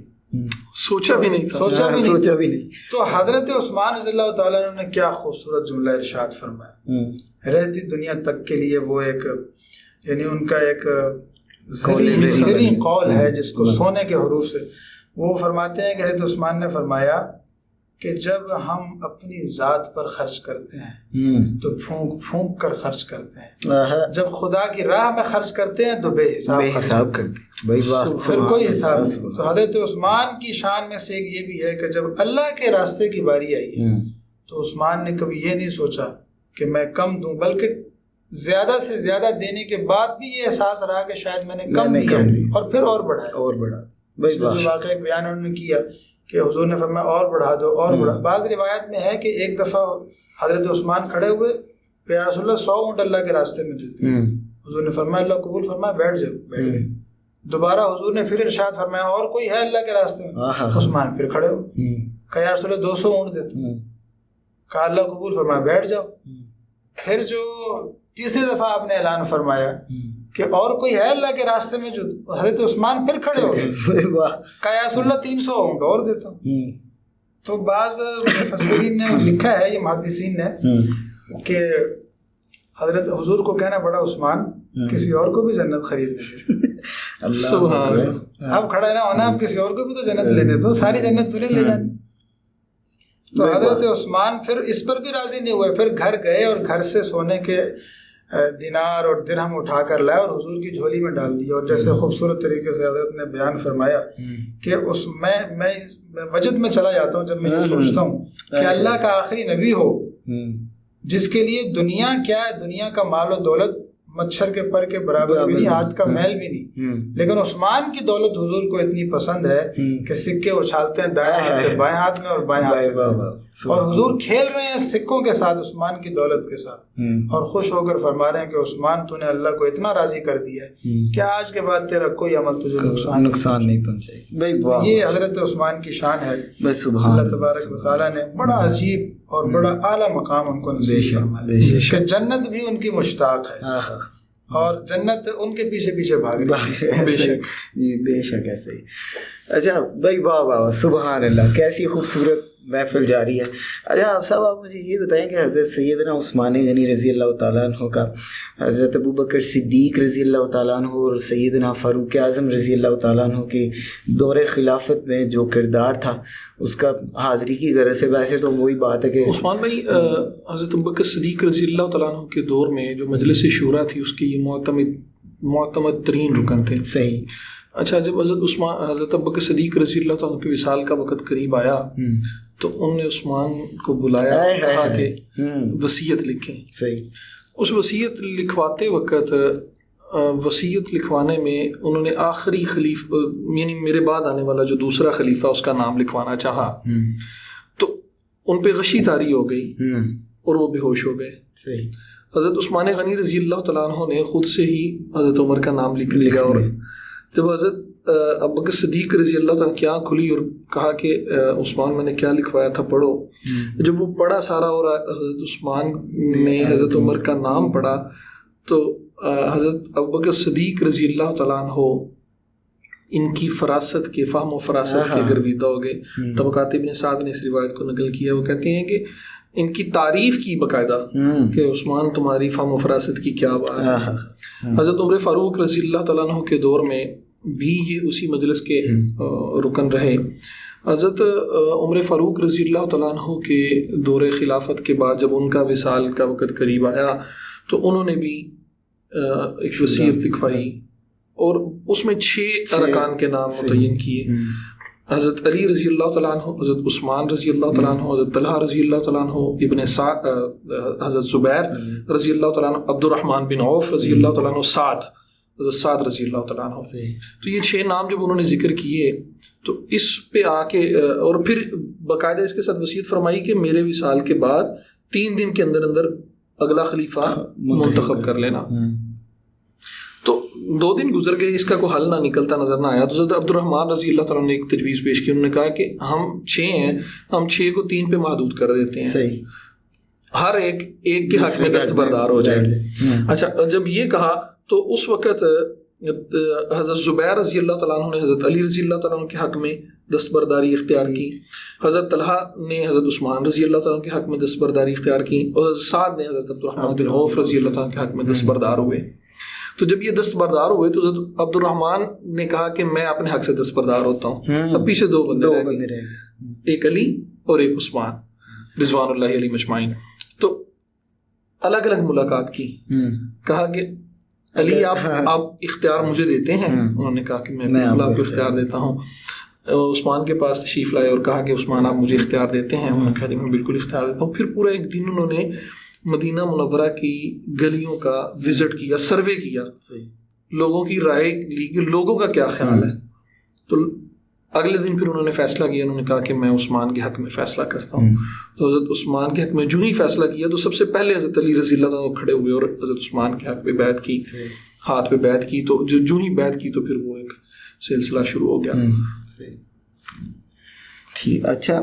سوچا بھی نہیں. تو حضرت عثمان رضی اللہ تعالیٰ نے کیا خوبصورت جملہ ارشاد فرمایا. رہتی دنیا تک کے لیے وہ ایک, یعنی ان کا ایک زرعی قول ہے جس کو سونے کے حروف سے وہ فرماتے ہیں کہ حضرت عثمان نے فرمایا کہ جب ہم اپنی ذات پر خرچ کرتے ہیں تو پھونک پھونک کر خرچ کرتے ہیں, جب خدا کی راہ میں خرچ کرتے ہیں تو بے حساب کرتے ہیں, پھر کوئی حساب نہیں. تو حضرت عثمان کی شان میں سے ایک یہ بھی ہے کہ جب اللہ کے راستے کی باری آئی ہے تو عثمان نے کبھی یہ نہیں سوچا کہ میں کم دوں, بلکہ زیادہ سے زیادہ دینے کے بعد بھی یہ احساس رہا کہ شاید میں نے کم دیا اور پھر اور بڑھایا. جو واقعہ ایک بیان انہوں نے کیا کہ حضور نے فرمایا اور بڑھا دو اور بڑھا. بعض روایت میں ہے کہ ایک دفعہ حضرت عثمان کھڑے ہوئے کہ یا رسول اللہ 100 اونٹ اللہ کے راستے میں دیتے. حضور نے فرمایا اللہ قبول فرمایا, بیٹھ جاؤ. بیٹھ گئے. دوبارہ حضور نے پھر ارشاد فرمایا اور کوئی ہے اللہ کے راستے میں. عثمان پھر کھڑے ہوئے کہ یا رسول اللہ 200 اونٹ دیتے. کہا اللہ قبول فرمایا, بیٹھ جاؤ. پھر جو تیسری دفعہ آپ نے اعلان فرمایا کہ اور کوئی ہے اللہ کے راستے میں, جو حضرت عثمان پھر کھڑے ہو گئے. کہا یا رسول اللہ 300 اونٹ اور دیتا ہوں. تو بعض مفسرین نے لکھا ہے, یہ محدثین نے, کہ حضرت حضور کو کہنا پڑا عثمان کسی اور کو بھی جنت خرید لیتے. سبحان اللہ. اب کھڑا نہ ہونا, اب کسی اور کو بھی تو جنت لینے دو, ساری جنت تمہیں لے جانی. تو حضرت عثمان پھر اس پر بھی راضی نہیں ہوئے, پھر گھر گئے اور گھر سے سونے کے دینار اور درہم اٹھا کر لائے اور حضور کی جھولی میں ڈال دی. اور جیسے خوبصورت طریقے سے حضرت نے بیان فرمایا کہ میں وجد میں چلا جاتا ہوں جب میں یہ سوچتا ہوں کہ اللہ کا آخری نبی ہو جس کے لیے دنیا کیا ہے, دنیا کا مال و دولت مچھر کے پر کے برابر بھی نہیں, ہاتھ کا میل بھی نہیں, لیکن عثمان کی دولت حضور کو اتنی پسند ہے کہ سکے اچھالتے ہیں دائیں ہاتھ سے بائیں ہاتھ میں اور بائیں ہاتھ سے, اور حضور کھیل رہے ہیں سکوں کے ساتھ, عثمان کی دولت کے ساتھ, اور خوش ہو کر فرما رہے ہیں کہ عثمان تو نے اللہ کو اتنا راضی کر دیا ہے کہ آج کے بعد تیرا کوئی عمل تجھے نقصان نہیں پہنچائے. یہ حضرت عثمان کی شان ہے. اللہ تبارک و تعالیٰ نے بڑا عجیب اور بڑا اعلیٰ مقام ان کو نصیب فرمایا کہ جنت بھی ان کی مشتاق ہے اور جنت ان کے پیچھے پیچھے بھاگ رہی ہے. بے شک ایسے ہی. اچھا بھائی, واہ واہ, سبحان اللہ, کیسی خوبصورت محفل جاری ہے. اچھا آپ صاحب, آپ مجھے یہ بتائیں کہ حضرت سیدنا عثمان غنی رضی اللہ تعالیٰ عنہ کا حضرت ابوبکر صدیق رضی اللہ تعالیٰ عنہ اور سیدنا فاروق اعظم رضی اللہ تعالیٰ عنہ کے دور خلافت میں جو کردار تھا اس کا حاضری کی غرض سے, ویسے تو وہی بات ہے کہ عثمان بھائی حضرت ابوبکر صدیق رضی اللہ تعالیٰ عنہ کے دور میں جو مجلس شورا تھی اس کی یہ معتمد ترین رکن تھے. صحیح. اچھا, جب حضرت ابوبکر صدیق رضی اللہ تعالیٰ کے وصال کا وقت قریب آیا تو انہوں نے عثمان کو بلایا, کہا کہ وصیت لکھیں. صحیح. اس وصیت لکھواتے وقت وصیت لکھوانے میں انہوں نے آخری خلیفہ یعنی میرے بعد آنے والا جو دوسرا خلیفہ اس کا نام لکھوانا چاہا تو ان پہ غشی طاری ہو گئی اور وہ بے ہوش ہو گئے. صحیح. حضرت عثمان غنی رضی اللہ تعالیٰ عنہ نے خود سے ہی حضرت عمر کا نام لکھ لیا, اور جب حضرت ابوبکر صدیق رضی اللہ تعالیٰ کی آنکھ کھلی اور کہا کہ عثمان میں نے کیا لکھوایا تھا پڑھو, جب وہ پڑھا سارا اور حضرت عثمان نے حضرت عمر کا نام پڑھا تو حضرت ابوبکر صدیق رضی اللہ تعالیٰ عنہ ان کی فراست کے فہم و فراست کے گرویدہ ہو گئے. طبقات ابن سعد نے اس روایت کو نقل کیا. وہ کہتے ہیں کہ ان کی تعریف کی باقاعدہ کہ عثمان تمہاری فہم و فراست کی کیا بات ہے. حضرت عمر فاروق رضی اللہ تعالیٰ عنہ کے دور میں بھی یہ اسی مجلس کے رکن رہے. حضرت عمر فاروق رضی اللہ تعالیٰ عنہ کے دور خلافت کے بعد جب ان کا وصال کا وقت قریب آیا تو انہوں نے بھی ایک وصیت لکھوائی اور اس میں 6 ارکان کے نام متعین کیے. حضرت علی رضی اللہ تعالیٰ عنہ، حضرت عثمان رضی اللہ تعالیٰ عنہ، حضرت طلحہ رضی اللہ تعالیٰ عنہ، ابن سعد، حضرت زبیر رضی اللہ تعالیٰ عنہ، عبد الرحمن بن عوف رضی اللہ تعالیٰ عنہ، حضرت سعد رضی اللہ تعالیٰ عنہ. تو یہ 6 نام جب انہوں نے ذکر کیے تو اس پہ آ کے اور پھر باقاعدہ اس کے ساتھ وصیت فرمائی کہ میرے وصال کے بعد 3 دن کے اندر اندر اگلا خلیفہ منتخب کر لینا. تو 2 دن گزر گئے، اس کا کوئی حل نہ نکلتا نظر نہ آیا. تو حضرت عبد الرحمن رضی اللہ تعالیٰ نے ایک تجویز پیش کی. انہوں نے کہا کہ ہم 6 ہیں، ہم 6 کو 3 پہ محدود کر دیتے ہیں. صحیح. ہر ایک کے حق میں دستبردار ہو جائے. اچھا، جب یہ کہا تو اس وقت حضرت زبیر رضی اللہ تعالیٰ عنہ نے حضرت علی رضی اللہ تعالیٰ عنہ کے حق میں دستبرداری اختیار کی. حضرت طلحہ نے حضرت عثمان رضی اللہ تعالیٰ عنہ کے حق میں دستبرداری اختیار کی اور حضرت سعد نے حضرت عبد الرحمن بن عوف رضی اللہ تعالیٰ عنہ کے حق میں دستبردار ہوئے. تو جب یہ دستبردار ہوئے تو حضرت عبد الرحمن نے کہا کہ میں اپنے حق سے دستبردار ہوتا ہوں. اب پیچھے 2 بندے رہ گئے، ایک علی اور ایک عثمان رضوان اللہ علیہ مجمعین. تو الگ الگ ملاقات کی. کہا کہ علی آپ اختیار مجھے دیتے ہیں؟ انہوں نے کہا کہ میں آپ کو اختیار دیتا ہوں. عثمان کے پاس تشریف لائے اور کہا کہ عثمان آپ مجھے اختیار دیتے ہیں؟ انہوں نے کہا کہ میں بالکل اختیار دیتا ہوں. پھر پورا ایک دن انہوں نے مدینہ منورہ کی گلیوں کا وزٹ کیا، سروے کیا، لوگوں کی رائے لی کہ لوگوں کا کیا خیال ہے. تو اگلے دن پھر انہوں نے فیصلہ کیا. انہوں نے کہا کہ میں عثمان کے حق میں فیصلہ کرتا ہوں. تو حضرت عثمان کے حق میں جو ہی فیصلہ کیا تو سب سے پہلے حضرت علی رضی اللہ عنہ کھڑے ہوئے اور حضرت عثمان کے حق پہ بیعت کی، ہاتھ پہ بیعت کی. تو جو ہی بیعت کی تو پھر وہ ایک سلسلہ شروع ہو گیا. ٹھیک. اچھا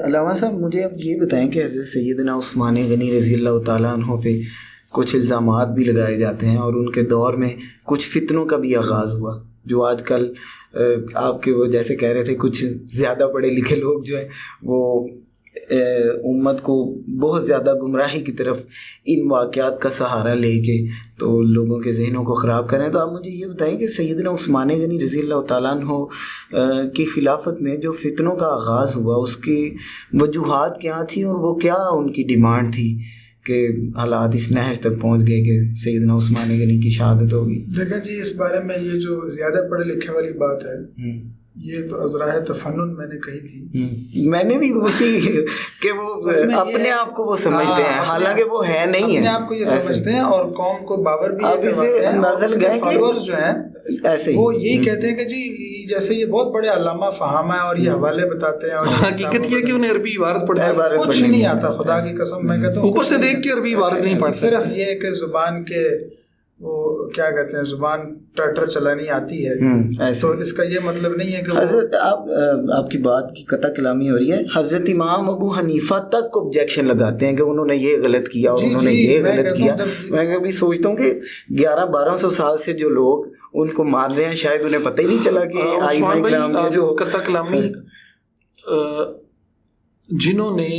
علامہ صاحب، مجھے اب یہ بتائیں کہ حضرت سیدنا عثمان غنی رضی اللہ تعالیٰ عنہ پہ کچھ الزامات بھی لگائے جاتے ہیں اور ان کے دور میں کچھ فتنوں کا بھی آغاز ہوا، جو آج کل آپ کے وہ جیسے کہہ رہے تھے کچھ زیادہ پڑھے لکھے لوگ جو ہیں وہ امت کو بہت زیادہ گمراہی کی طرف ان واقعات کا سہارا لے کے تو لوگوں کے ذہنوں کو خراب کریں. تو آپ مجھے یہ بتائیں کہ سیدنا عثمان غنی رضی اللہ تعالیٰ عنہ کی خلافت میں جو فتنوں کا آغاز ہوا اس کی وجوہات کیا تھیں اور وہ کیا ان کی ڈیمانڈ تھی کہ حالات اس نہج تک پہنچ گئے کہ سیدنا عثمان غنی کی شہادت ہوگی؟ دیکھیں جی، اس بارے میں یہ جو زیادہ پڑھے لکھے والی بات ہے یہ تو ازراہ تفنن میں نے کہی تھی. میں نے بھی اسی کہ وہ اپنے آپ کو وہ سمجھتے ہیں، حالانکہ وہ ہے نہیں ہے، اپنے آپ کو یہ سمجھتے ہیں اور قوم کو باور بھی اب اسے اندازہ لگائیں کہ فالوورز جو ہیں ایسے وہ یہی کہتے ہیں کہ جی جیسے یہ بہت بڑے علامہ فہامہ ہے اور یہ حوالے بتاتے ہیں. اور حقیقت یہ کہ انہیں عربی عبارت پڑھتے ہیں کچھ نہیں آتا، خدا کی قسم میں کہتا ہوں اوپر سے دیکھ کے عربی عبارت نہیں پڑھتے، صرف یہ کہ زبان کے وہ کیا کہتے ہیں زبان ٹر چلانی آتی ہے. تو اس کا یہ مطلب نہیں ہے کہ حضرت آپ کی بات کی قطع کلامی ہو رہی ہے. حضرت امام ابو حنیفہ تک آبجیکشن لگاتے ہیں کہ انہوں نے یہ غلط کیا اور انہوں نے یہ غلط کیا. میں کبھی سوچتا ہوں کہ 1100-1200 سال سے جو لوگ ان کو مان رہے ہیں شاید انہیں پتہ ہی نہیں چلا کہ ائمہ کرام کے جو قطع کلامی جنہوں نے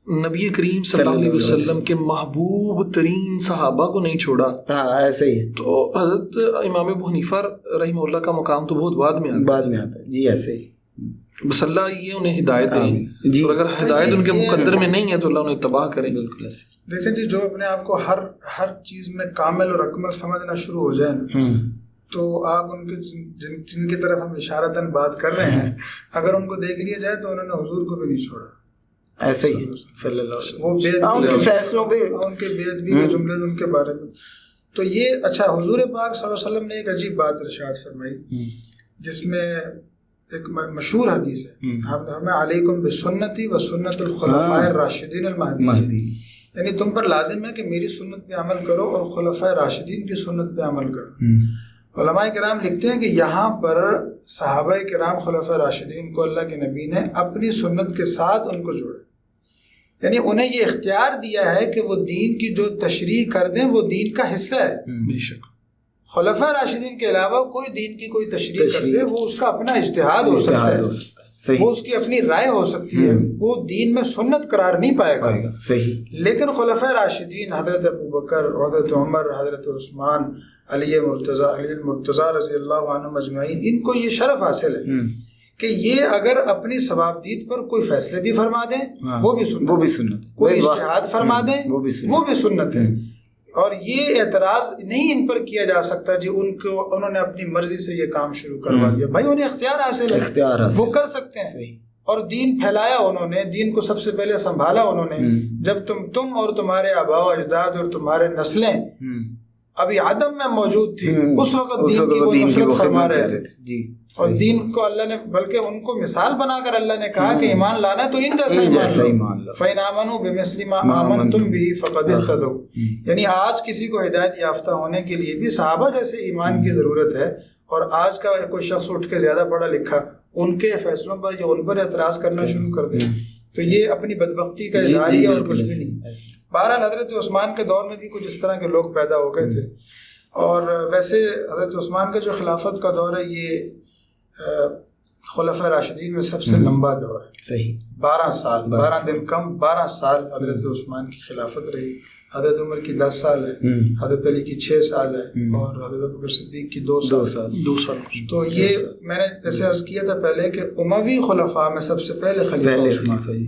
نبی کریم صلی اللہ علیہ وسلم کے محبوب ترین صحابہ کو نہیں چھوڑا، ایسے ہی تو حضرت امام ابو حنیفہ رحمہ اللہ کا مقام تو بہت بعد میں آتا ہے. جی ایسے ہی بس اللہ یہ انہیں ہدایت دیں، اور اگر ہدایت ان کے مقدر میں نہیں ہے تو اللہ انہیں تباہ کرے. بالکل ایسے. دیکھیں جی، جو اپنے آپ کو ہر چیز میں کامل اور اکمل سمجھنا شروع ہو جائیں تو آپ ان کے جن کی طرف ہم اشارتاً بات کر رہے ہیں اگر ان کو دیکھ لیا جائے تو انہوں نے حضور کو بھی نہیں چھوڑا. ایسے ہی صلی اللہ علیہ وسلم وہ ان کے فیصلوں پہ ان کے بے ادبی کے جملے ان کے بارے میں. تو یہ اچھا حضور پاک صلی اللہ علیہ وسلم نے ایک عجیب بات ارشاد فرمائی جس میں ایک مشہور حدیث ہے. آپ نے فرمایا علیکم بسنتی و سنت الخلفاء الراشدین المہدی، یعنی تم پر لازم ہے کہ میری سنت پہ عمل کرو اور خلفاء راشدین کی سنت پہ عمل کرو. علماء کرام لکھتے ہیں کہ یہاں پر صحابہ کرام خلفاء راشدین کو اللہ کے نبی نے اپنی سنت کے ساتھ ان کو جوڑا، یعنی انہیں یہ اختیار دیا ہے کہ وہ دین کی جو تشریح کر دیں وہ دین کا حصہ ہے. بے شک خلفاء راشدین کے علاوہ کوئی دین کی کوئی تشریح کرتے وہ اس کا اپنا اجتہاد ہو سکتا ہے، وہ اس کی اپنی رائے ہو سکتی ہے، وہ دین میں سنت قرار نہیں پائے گا، صحیح۔ لیکن خلفاء راشدین حضرت ابوبکر، حضرت عمر، حضرت عثمان، علی المرتضیٰ رضی اللہ عنہ اجمعین، ان کو یہ شرف حاصل ہے کہ یہ اگر اپنی ثوابدید پر کوئی فیصلے بھی فرما دیں وہ بھی سنت، کوئی اجتہاد فرما دیں وہ بھی سنت ہے، اور یہ اعتراض نہیں ان پر کیا جا سکتا جی انہوں نے اپنی مرضی سے یہ کام شروع کروا دیا، بھائی انہیں اختیار حاصل ہے، وہ کر سکتے ہیں، اور دین پھیلایا انہوں نے، دین کو سب سے پہلے سنبھالا انہوں نے، جب تم اور تمہارے آباء و اجداد اور تمہارے نسلیں ابھی عدم میں موجود تھی، اس وقت دین کی وہ نصرت فرما رہے تھے، اور دین کو اللہ نے بلکہ ان کو مثال بنا کر اللہ نے کہا کہ ایمان لانا ہے تو ان جیسا ایمان لو، فَإِنْ آمَنُوا بِمِثْلِ مَا آمَنْتُمْ بِهِ فَقَدِ اهْتَدَوْا، یعنی آج کسی کو ہدایت یافتہ ہونے کے لیے بھی صحابہ جیسے ایمان کی ضرورت ہے، اور آج کا کوئی شخص اٹھ کے زیادہ پڑھا لکھا ان کے فیصلوں پر یا ان پر اعتراض کرنا شروع کر دے تو یہ اپنی بدبختی کا اظہار ہی اور کچھ بھی نہیں۔ بہرحال حضرت عثمان کے دور میں بھی کچھ اس طرح کے لوگ پیدا ہو گئے تھے، اور ویسے حضرت عثمان کا جو خلافت کا دور ہے یہ خلفاء راشدین میں سب سے لمبا دور ہے، صحیح 12 سال، 12 دن کم، 12 سال حضرت عثمان کی خلافت رہی۔ حضرت عمر کی 10 سال ہے، حضرت علی کی 6 سال ہے، اور حضرت ابوبکر صدیق کی 2 سال۔ تو یہ میں نے جیسے عرض کیا تھا پہلے کہ اموی خلفاء میں سب سے پہلے خلیفہ عثمان،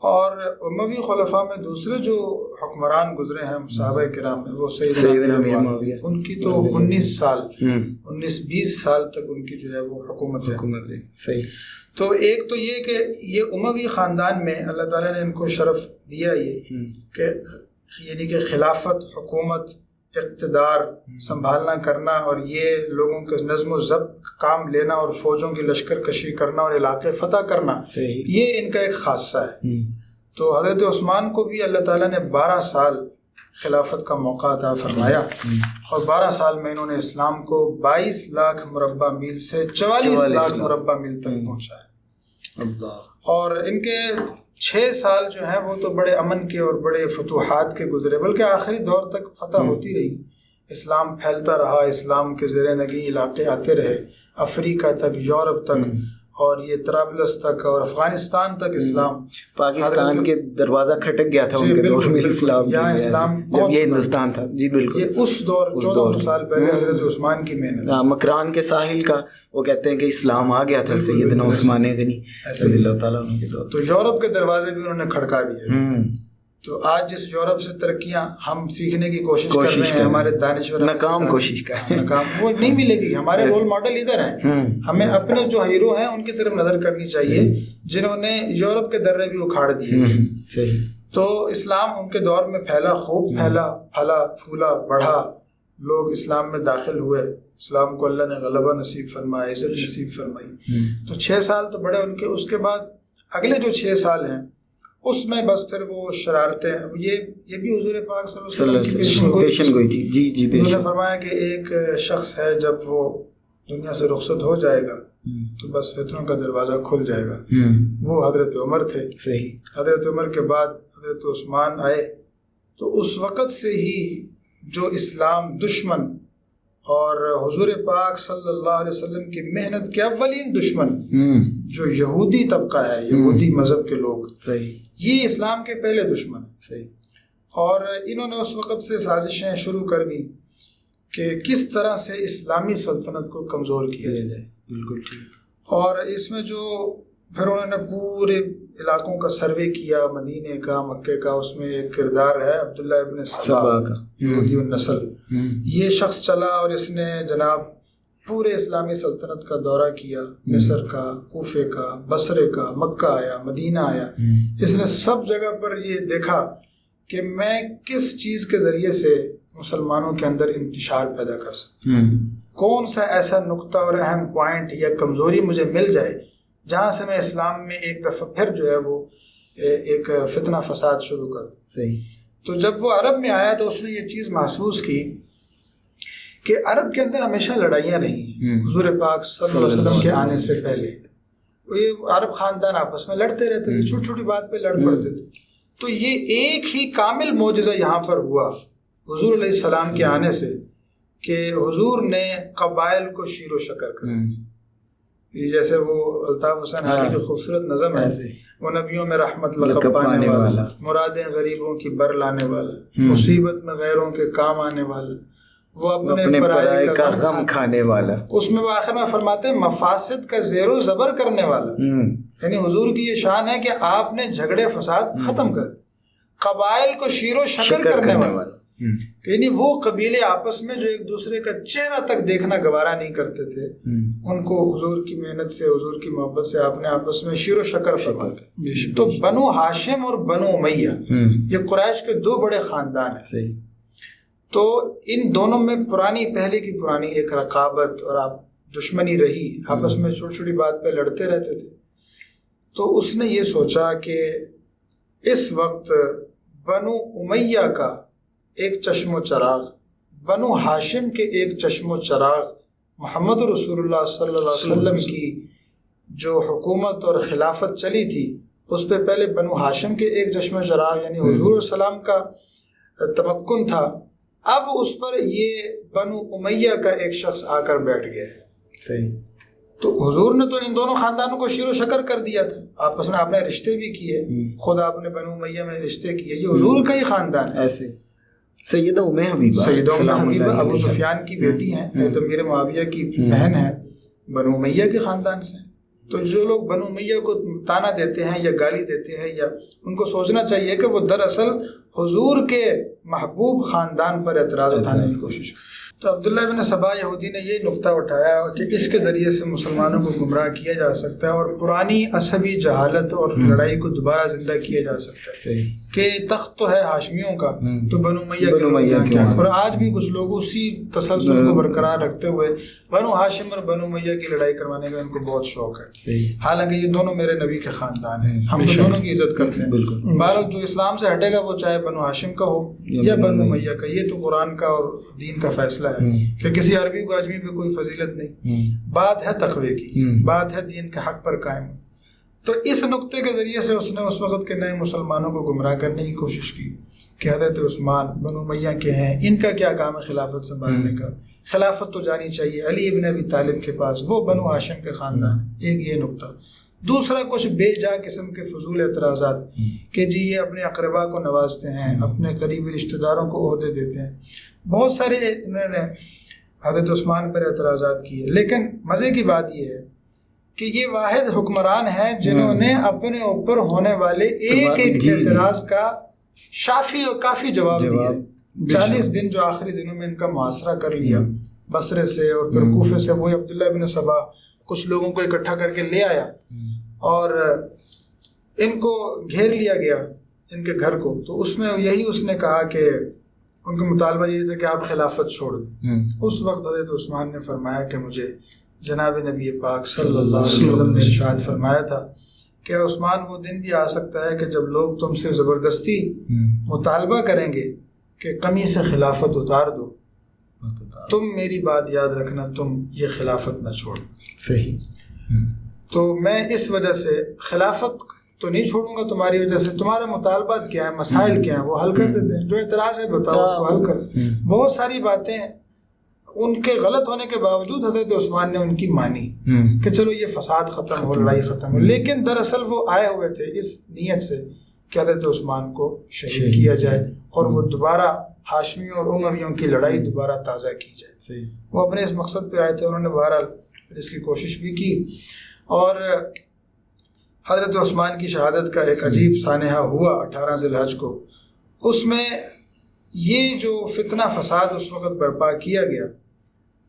اور اموی خلفاء میں دوسرے جو حکمران گزرے ہیں صحابہ کرام میں وہ سیدنا معاویہ، ان کی تو 19 سال 19-20 سال تک ان کی جو ہے وہ حکومت ہے، صحیح۔ تو ایک تو یہ کہ یہ اموی خاندان میں اللہ تعالیٰ نے ان کو شرف دیا یہ کہ یعنی کہ خلافت، حکومت، اقتدار سنبھالنا کرنا، اور یہ لوگوں کے نظم و ضبط کام لینا، اور فوجوں کی لشکر کشی کرنا، اور علاقے فتح کرنا، یہ ان کا ایک خاصہ ہے۔ تو حضرت عثمان کو بھی اللہ تعالیٰ نے 12 سال خلافت کا موقع عطا فرمایا، اور 12 سال میں انہوں نے اسلام کو 22 لاکھ مربع میل سے 44 لاکھ مربع میل تک پہنچایا، اور ان کے 6 سال جو ہیں وہ تو بڑے امن کے اور بڑے فتوحات کے گزرے، بلکہ آخری دور تک فتح ہوتی رہی، اسلام پھیلتا رہا، اسلام کے زیر نگیں علاقے آتے رہے، افریقہ تک، یورپ تک، اور یہ طرابلس تک اور افغانستان تک اسلام، پاکستان کے دروازہ کھٹک گیا تھا ان کے دور میں اسلام، یہاں اسلام جب یہ ہندوستان تھا، جی بالکل، یہ اس دور 14 سال پہلے حضرت عثمان کی محنت، مکران کے ساحل کا وہ کہتے ہیں کہ اسلام آ گیا تھا سیدنا عثمان غنی رضی اللہ تعالیٰ عنہ کے دور، تو یورپ کے دروازے بھی انہوں نے کھڑکا دیے۔ تو آج جس یورپ سے ترقیاں ہم سیکھنے کی کوشش کر رہے ہیں، ہمارے دانشور ناکام کوشش کر رہے ہیں، ناکام وہ نہیں ملے گی۔ ہمارے رول ماڈل ادھر ہیں، ہمیں اپنے جو ہیرو ہیں ان کی طرف نظر کرنی چاہیے جنہوں نے یورپ کے درے بھی اکھاڑ دیے تھے۔ تو اسلام ان کے دور میں پھیلا، خوب پھیلا، پھلا پھولا، بڑھا، لوگ اسلام میں داخل ہوئے، اسلام کو اللہ نے غلبہ نصیب فرمایا، عزت نصیب فرمائی۔ تو 6 سال تو بڑے ان کے، اس کے بعد اگلے جو 6 سال ہیں اس میں بس پھر وہ شرارتیں، یہ بھی حضور پاک صلی اللہ علیہ وسلم کی پیشن گوئی تھی۔ جی جی، انہوں نے فرمایا کہ ایک شخص ہے جب وہ دنیا سے رخصت ہو جائے گا تو بس فتنوں کا دروازہ کھل جائے گا، وہ حضرت عمر تھے۔ حضرت عمر کے بعد حضرت عثمان آئے، تو اس وقت سے ہی جو اسلام دشمن اور حضور پاک صلی اللہ علیہ وسلم کی محنت کے اولین دشمن جو یہودی طبقہ ہے، یہودی مذہب کے لوگ، یہ اسلام کے پہلے دشمن ہیں، اور انہوں نے اس وقت سے سازشیں شروع کر دی کہ کس طرح سے اسلامی سلطنت کو کمزور کیا جائے۔ بالکل ٹھیک۔ اور اس میں جو پھر انہوں نے پورے علاقوں کا سروے کیا، مدینے کا، مکے کا، اس میں ایک کردار ہے عبداللہ ابن سبا کا، یہودی النسل، یہ شخص چلا اور اس نے جناب پورے اسلامی سلطنت کا دورہ کیا، مصر کا، کوفے کا، بصرے کا، مکہ آیا، مدینہ آیا، اس نے سب جگہ پر یہ دیکھا کہ میں کس چیز کے ذریعے سے مسلمانوں کے اندر انتشار پیدا کر سکتا ہوں، کون سا ایسا نقطہ اور اہم پوائنٹ یا کمزوری مجھے مل جائے جہاں سے میں اسلام میں ایک دفعہ پھر جو ہے وہ ایک فتنہ فساد شروع کر۔ صحیح۔ تو جب وہ عرب میں آیا تو اس نے یہ چیز محسوس کی کہ عرب کے اندر ہمیشہ لڑائیاں رہی ہیں، حضور پاک صلی اللہ علیہ وسلم کے آنے سے پہلے یہ عرب خاندان آپس میں لڑتے رہتے تھے، چھوٹی چھوٹی بات پہ لڑ پڑتے تھے۔ تو یہ ایک ہی کامل معجزہ یہاں پر ہوا حضور علیہ السلام کے آنے سے کہ حضور نے قبائل کو شیر و شکر کر جیسے وہ الطاف حسین حالی کی خوبصورت نظم ہے، وہ نبیوں میں رحمت لقب پانے والا، مرادیں غریبوں کی بر لانے والا، مصیبت میں غیروں کے کام آنے والا، وہ اپنے پرائے کا غم کھانے والا. اس میں وہ آخر میں فرماتے ہیں مفاسد کا زیر و زبر کرنے والا. یعنی حضور کی یہ شان ہے کہ آپ نے جھگڑے فساد ختم کر دی، قبائل کو شیر و شکر کرنے والا. یعنی وہ قبیلے آپس میں جو ایک دوسرے کا چہرہ تک دیکھنا گوارا نہیں کرتے تھے، ان کو حضور کی محنت سے، حضور کی محبت سے آپ نے آپس میں شیر و شکر فرمایا. تو بنو ہاشم اور بنو امیہ یہ قریش کے دو بڑے خاندان ہیں. تو ان دونوں میں پہلے کی پرانی ایک رقابت اور آپ دشمنی رہی، آپس میں چھوٹی چھوٹی بات پہ لڑتے رہتے تھے. تو اس نے یہ سوچا کہ اس وقت بنو امیہ کا ایک چشم و چراغ، بنو ہاشم کے ایک چشم و چراغ، محمد رسول اللہ صلی اللہ علیہ وسلم کی جو حکومت اور خلافت چلی تھی اس پہ پہلے بنو ہاشم کے ایک چشم و چراغ یعنی حضور السلام کا تمکن تھا. اب اس پر یہ بنو امیہ کا ایک شخص آ کر بیٹھ گیا. صحیح. تو حضور نے تو ان دونوں خاندانوں کو شیر و شکر کر دیا تھا، آپس میں آپ نے رشتے بھی کیے، خود آپ نے بنو امیہ میں رشتے کیے، یہ حضور کا ہی خاندان ہے. ایسے سیدہ ام حبیبہ ابو سفیان کی بیٹی ہیں، امیر معاویہ کی بہن ہے، بنو امیہ کے خاندان سے. تو جو لوگ بنو امیہ کو تانا دیتے ہیں یا گالی دیتے ہیں، یا ان کو سوچنا چاہیے کہ وہ دراصل حضور کے محبوب خاندان پر اعتراض اٹھانے کی کوشش. تو عبداللہ بن سبا یہودی نے یہ نقطہ اٹھایا کہ اس کے ذریعے سے مسلمانوں کو گمراہ کیا جا سکتا ہے اور پرانی عصبی جہالت اور لڑائی کو دوبارہ زندہ کیا جا سکتا ہے کہ تخت تو ہے ہاشمیوں کا، تو بنو امیہ کیا. اور آج بھی کچھ لوگ اسی تسلسل کو برقرار رکھتے ہوئے بنو ہاشم اور بنو امیہ کی لڑائی کروانے کا ان کو بہت شوق ہے، حالانکہ یہ دونوں میرے نبی کے خاندان ہیں، ہم دونوں کی عزت کرتے ہیں. بہرحال جو اسلام سے ہٹے گا وہ چاہے بنو ہاشم کا ہو یا بنو امیہ کا، یہ تو قرآن کا اور دین کا فیصلہ ہے کہ کسی عربی کو اجمی پہ کوئی فضیلت نہیں. بات ہے تقوی کی، بات ہے دین کے حق پر قائم. تو اس نقطے کے ذریعے سے اس نے اس وقت کے نئے مسلمانوں کو گمراہ کرنے کی کوشش کی کہ حضرت عثمان بنو امیہ کے ہیں، ان کا کیا کام ہے خلافت سنبھالنے کا، خلافت تو جانی چاہیے علی ابن ابی طالب کے پاس، وہ بنو ہاشم کے خاندان. ایک یہ نقطہ. دوسرا کچھ بے جا قسم کے فضول اعتراضات کہ جی یہ اپنے اقربا کو نوازتے ہیں، اپنے قریبی رشتہ داروں کو عہدے دیتے ہیں. بہت سارے انہوں نے حضرت عثمان پر اعتراضات کیے، لیکن مزے کی بات یہ ہے کہ یہ واحد حکمران ہیں جنہوں نے اپنے اوپر ہونے والے ایک اعتراض کا شافی اور کافی جواب دیا. 40 دن جو آخری دنوں میں ان کا محاصرہ کر لیا بصرے سے اور پھر کوفے سے، وہی عبداللہ بن سبا کچھ لوگوں کو اکٹھا کر کے لے آیا اور ان کو گھیر لیا گیا ان کے گھر کو. تو اس میں یہی اس نے کہا کہ ان کا مطالبہ یہ تھا کہ آپ خلافت چھوڑ دیں. اس وقت حضرت عثمان نے فرمایا کہ مجھے جناب نبی پاک صلی اللہ علیہ وسلم نے ارشاد فرمایا تھا کہ عثمان وہ دن بھی آ سکتا ہے کہ جب لوگ تم سے زبردستی مطالبہ کریں گے کہ قمیص سے خلافت اتار دو، تم میری بات یاد رکھنا، تم یہ خلافت نہ چھوڑ. صحیح. تو میں اس وجہ سے خلافت تو نہیں چھوڑوں گا تمہاری وجہ سے. تمہارا مطالبات کیا ہیں، مسائل کیا ہیں، وہ حل کر دیتے ہیں. جو اعتراض ہے بتاؤ، اس کو حل کر. بہت ساری باتیں ان کے غلط ہونے کے باوجود حضرت عثمان نے ان کی مانی کہ چلو یہ فساد ختم ہو، لڑائی ختم ہو. لیکن دراصل وہ آئے ہوئے تھے اس نیت سے کہ حضرت عثمان کو شہید کیا جائے اور وہ دوبارہ ہاشمیوں اور امویوں کی لڑائی دوبارہ تازہ کی جائے. وہ اپنے اس مقصد پہ آئے تھے. انہوں نے بہرحال اس کی کوشش بھی کی اور حضرت عثمان کی شہادت کا ایک عجیب سانحہ ہوا 18 ذی الحج کو. اس میں یہ جو فتنہ فساد اس وقت برپا کیا گیا،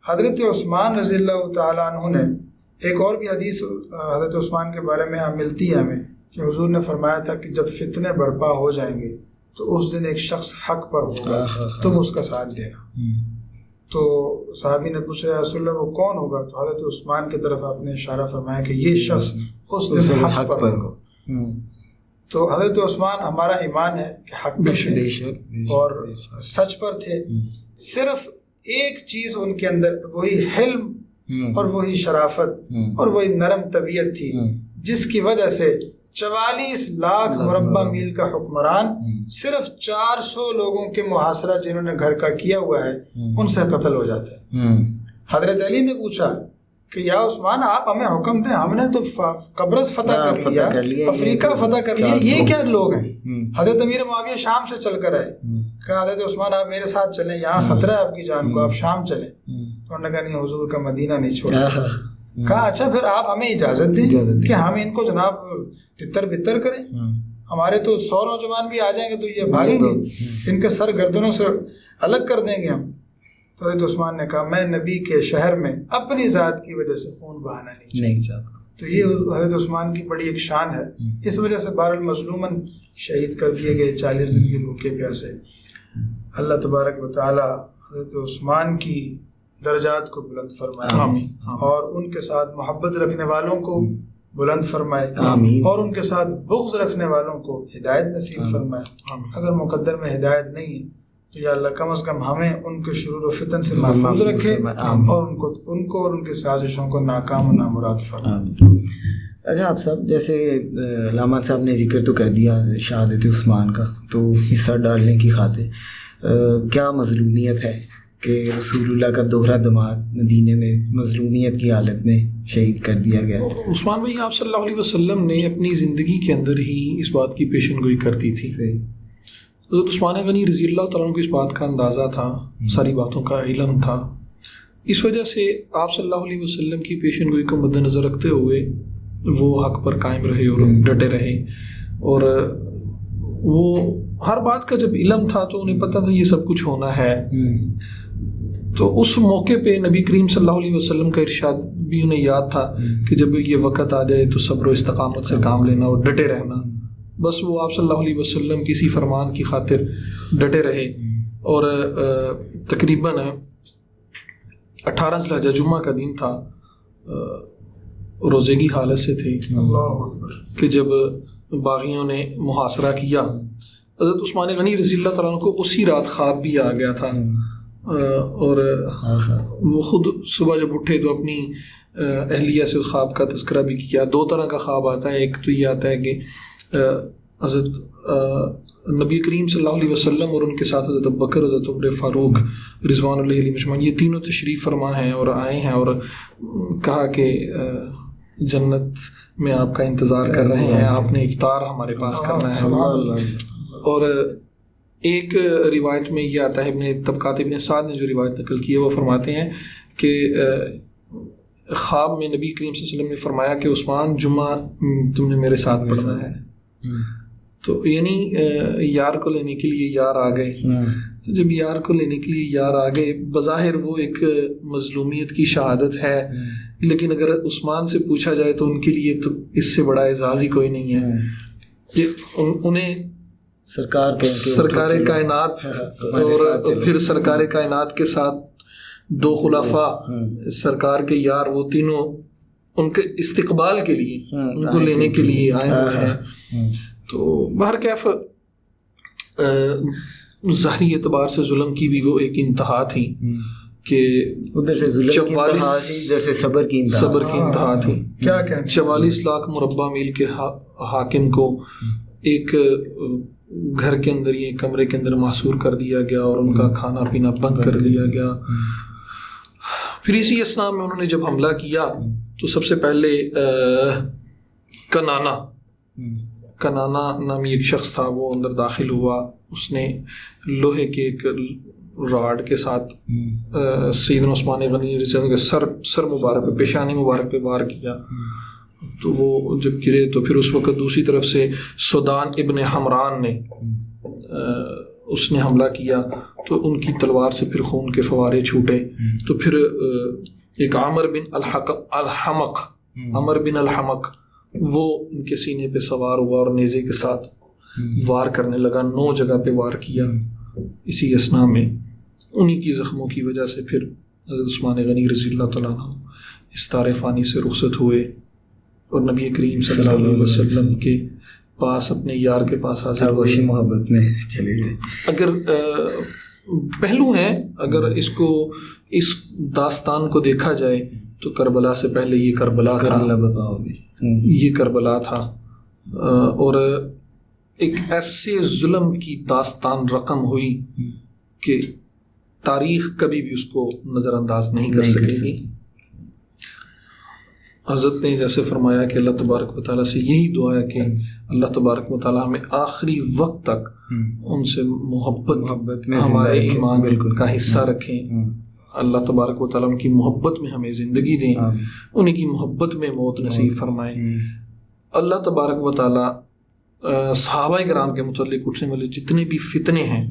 حضرت عثمان رضی اللہ تعالیٰ عنہ نے ایک اور بھی حدیث حضرت عثمان کے بارے میں ملتی ہے ہمیں کہ حضور نے فرمایا تھا کہ جب فتنے برپا ہو جائیں گے تو اس دن ایک شخص حق پر ہوگا، تم اس کا ساتھ دینا. تو صحابی نے پوچھا یا رسول اللہ وہ کون ہوگا؟ تو حضرت عثمان کی طرف آپ نے اشارہ فرمایا کہ یہ شخص اس دن حق پر ہوگا. تو حضرت عثمان ہمارا ایمان ہے کہ حق پر تھے اور سچ پر تھے. صرف ایک چیز ان کے اندر وہی حلم اور وہی شرافت اور وہی نرم طبیعت تھی جس کی وجہ سے 44 لاکھ مربع میل کا حکمران صرف 400 لوگوں کے محاصرہ جنہوں نے گھر کا کیا ہوا ہے ان سے قتل ہو جاتا ہے. حضرت علی نے پوچھا کہ یا عثمان آپ ہمیں حکم دیں, ہم نے تو قبرص فتح کر لیا, افریقہ فتح کر لیا, یہ کیا لوگ ہیں؟ حضرت امیر معاویہ شام سے چل کر آئے, کہا حضرت عثمان آپ میرے ساتھ چلیں, یہاں خطرہ ہے آپ کی جان کو, آپ شام چلیں. تو انہوں نے کہا نہیں حضور کا مدینہ نہیں چھوڑ سکتا. کہا اچھا پھر آپ ہمیں اجازت دیں کہ ہم ان کو جناب تتر بتر کریں, ہمارے تو 100 نوجوان بھی آ جائیں گے تو یہ بھاگیں گے, ان کے سر گردنوں سے الگ کر دیں گے ہم. تو حضرت عثمان نے کہا میں نبی کے شہر میں اپنی ذات کی وجہ سے خون بہانا نہیں چاہتا. تو یہ حضرت عثمان کی بڑی ایک شان ہے. اس وجہ سے بہرحال مظلوماً شہید کر دیے گئے 40 دن کے بھوکے پیاسے. اللہ تبارک و تعالی حضرت عثمان کی درجات کو بلند فرمائے اور ان کے ساتھ محبت رکھنے والوں کو بلند فرمائے اور ان کے ساتھ بغض رکھنے والوں کو ہدایت نصیب فرمائے. اگر مقدر میں ہدایت نہیں ہے تو یا اللہ کم از کم ہمیں ان کے شرور و فتن سے محفوظ رکھے اور ان کو اور ان کی سازشوں کو ناکام و نامراد فرمائے. اچھا آپ صاحب, جیسے علامہ صاحب نے ذکر تو کر دیا شہادت عثمان کا, تو حصہ ڈالنے کی خاطر کیا مظلومیت ہے کہ رسول اللہ کا دوہرا دماد مدینے میں مظلومیت کی حالت میں شہید کر دیا گیا. عثمان بھائی آپ صلی اللہ علیہ وسلم نے اپنی زندگی کے اندر ہی اس بات کی پیشن گوئی کر دی تھی. حضرت عثمان غنی رضی اللہ تعالیٰ عنہ کو اس بات کا اندازہ تھا, ساری باتوں کا علم تھا. اس وجہ سے آپ صلی اللہ علیہ وسلم کی پیشن گوئی کو مد نظر رکھتے ہوئے وہ حق پر قائم رہے اور ڈٹے رہے. اور وہ ہر بات کا جب علم تھا تو انہیں پتہ تھا یہ سب کچھ ہونا ہے. تو اس موقع پہ نبی کریم صلی اللہ علیہ وسلم کا ارشاد بھی انہیں یاد تھا کہ جب یہ وقت آ جائے تو صبر و استقامت سے کام لینا اور ڈٹے رہنا. بس وہ آپ صلی اللہ علیہ وسلم کسی فرمان کی خاطر ڈٹے رہے. اور تقریباً 18 ذی الحجہ جمعہ کا دن تھا, روزے کی حالت سے تھے کہ جب باغیوں نے محاصرہ کیا. حضرت عثمان غنی رضی اللہ تعالیٰ عنہ کو اسی رات خواب بھی آ گیا تھا, اور وہ خود صبح جب اٹھے تو اپنی اہلیہ سے اس خواب کا تذکرہ بھی کیا. 2 طرح کا خواب آتا ہے, ایک تو یہ آتا ہے کہ حضرت نبی کریم صلی اللہ علیہ وسلم اور ان کے ساتھ حضرت ابوبکر, حضرت عمر فاروق رضوان اللہ علیہ مجمعین, یہ تینوں تشریف فرما ہیں اور آئے ہیں اور کہا کہ جنت میں آپ کا انتظار کر رہے ہیں, آپ نے افطار ہمارے پاس کرنا ہے. اور ایک روایت میں یہ آتا ہے, ابن طبقات ابن سعد نے جو روایت نقل کی ہے وہ فرماتے ہیں کہ خواب میں نبی کریم صلی اللہ علیہ وسلم نے فرمایا کہ عثمان جمعہ تم نے میرے ساتھ پڑھنا ہے. تو یعنی یار کو لینے کے لیے یار آ گئے. تو جب یار کو لینے کے لیے یار آ گئے, بظاہر وہ ایک مظلومیت کی شہادت ہے, لیکن اگر عثمان سے پوچھا جائے تو ان کے لیے تو اس سے بڑا اعزاز ہی کوئی نہیں ہے کہ انہیں سرکار کائنات اور پھر سرکار کائنات کے ساتھ 2 خلفاء سرکار کے یار, وہ تینوں ان کے استقبال کے لیے, ان کو لینے کے لیے آئے ہوئے ہیں. تو بہرکیف ظاہری اعتبار سے ظلم کی بھی وہ ایک انتہا تھی کہ ادھر سے ظلم کی انتہا تھی, ادھر سے صبر کی انتہا تھی. کیا 44 لاکھ مربع میل کے حاکم کو ایک گھر کے اندر, یہ کمرے کے اندر محصور کر دیا گیا اور ان کا کھانا پینا بند کر دیا گیا. پھر اسی اسنا میں انہوں نے جب حملہ کیا تو سب سے پہلے کنانا نامی ایک شخص تھا, وہ اندر داخل ہوا. اس نے لوہے کے ایک راڈ کے ساتھ سیدنا عثمان غنی کے سر مبارک پہ, پیشانی مبارک پہ وار کیا. تو وہ جب گرے تو پھر اس وقت دوسری طرف سے سودان ابن حمران نے اس نے حملہ کیا تو ان کی تلوار سے پھر خون کے فوارے چھوٹے. تو پھر ایک عمر بن الحمق وہ ان کے سینے پہ سوار ہوا اور نیزے کے ساتھ وار کرنے لگا. 9 جگہ پہ وار کیا. اسی اسنا میں انہی کی زخموں کی وجہ سے پھر حضرت عثمان غنی رضی اللہ تعالیٰ عنہ اس تار فانی سے رخصت ہوئے اور نبی کریم صلی اللہ علیہ وسلم کے پاس, اپنے یار کے پاس حاضر ہوئے, محبت میں چلے گئے. اگر پہلو ہیں, اگر اس داستان کو دیکھا جائے تو کربلا سے پہلے یہ کربلا تھا, یہ کربلا تھا. اور ایک ایسے ظلم کی داستان رقم ہوئی کہ تاریخ کبھی بھی اس کو نظر انداز نہیں کر سکے گی. حضرت نے جیسے فرمایا کہ اللہ تبارک و تعالیٰ سے یہی دعا ہے کہ اللہ تبارک و تعالیٰ ہمیں آخری وقت تک ان سے محبت میں ہمارے ایمان کا حصہ رکھیں. اللہ تبارک و تعالیٰ ان کی محبت میں ہمیں زندگی دیں, انہیں کی محبت میں موت نصیب فرمائیں. اللہ تبارک و تعالیٰ صحابہ کرام کے متعلق اٹھنے والے جتنے بھی فتنے ہیں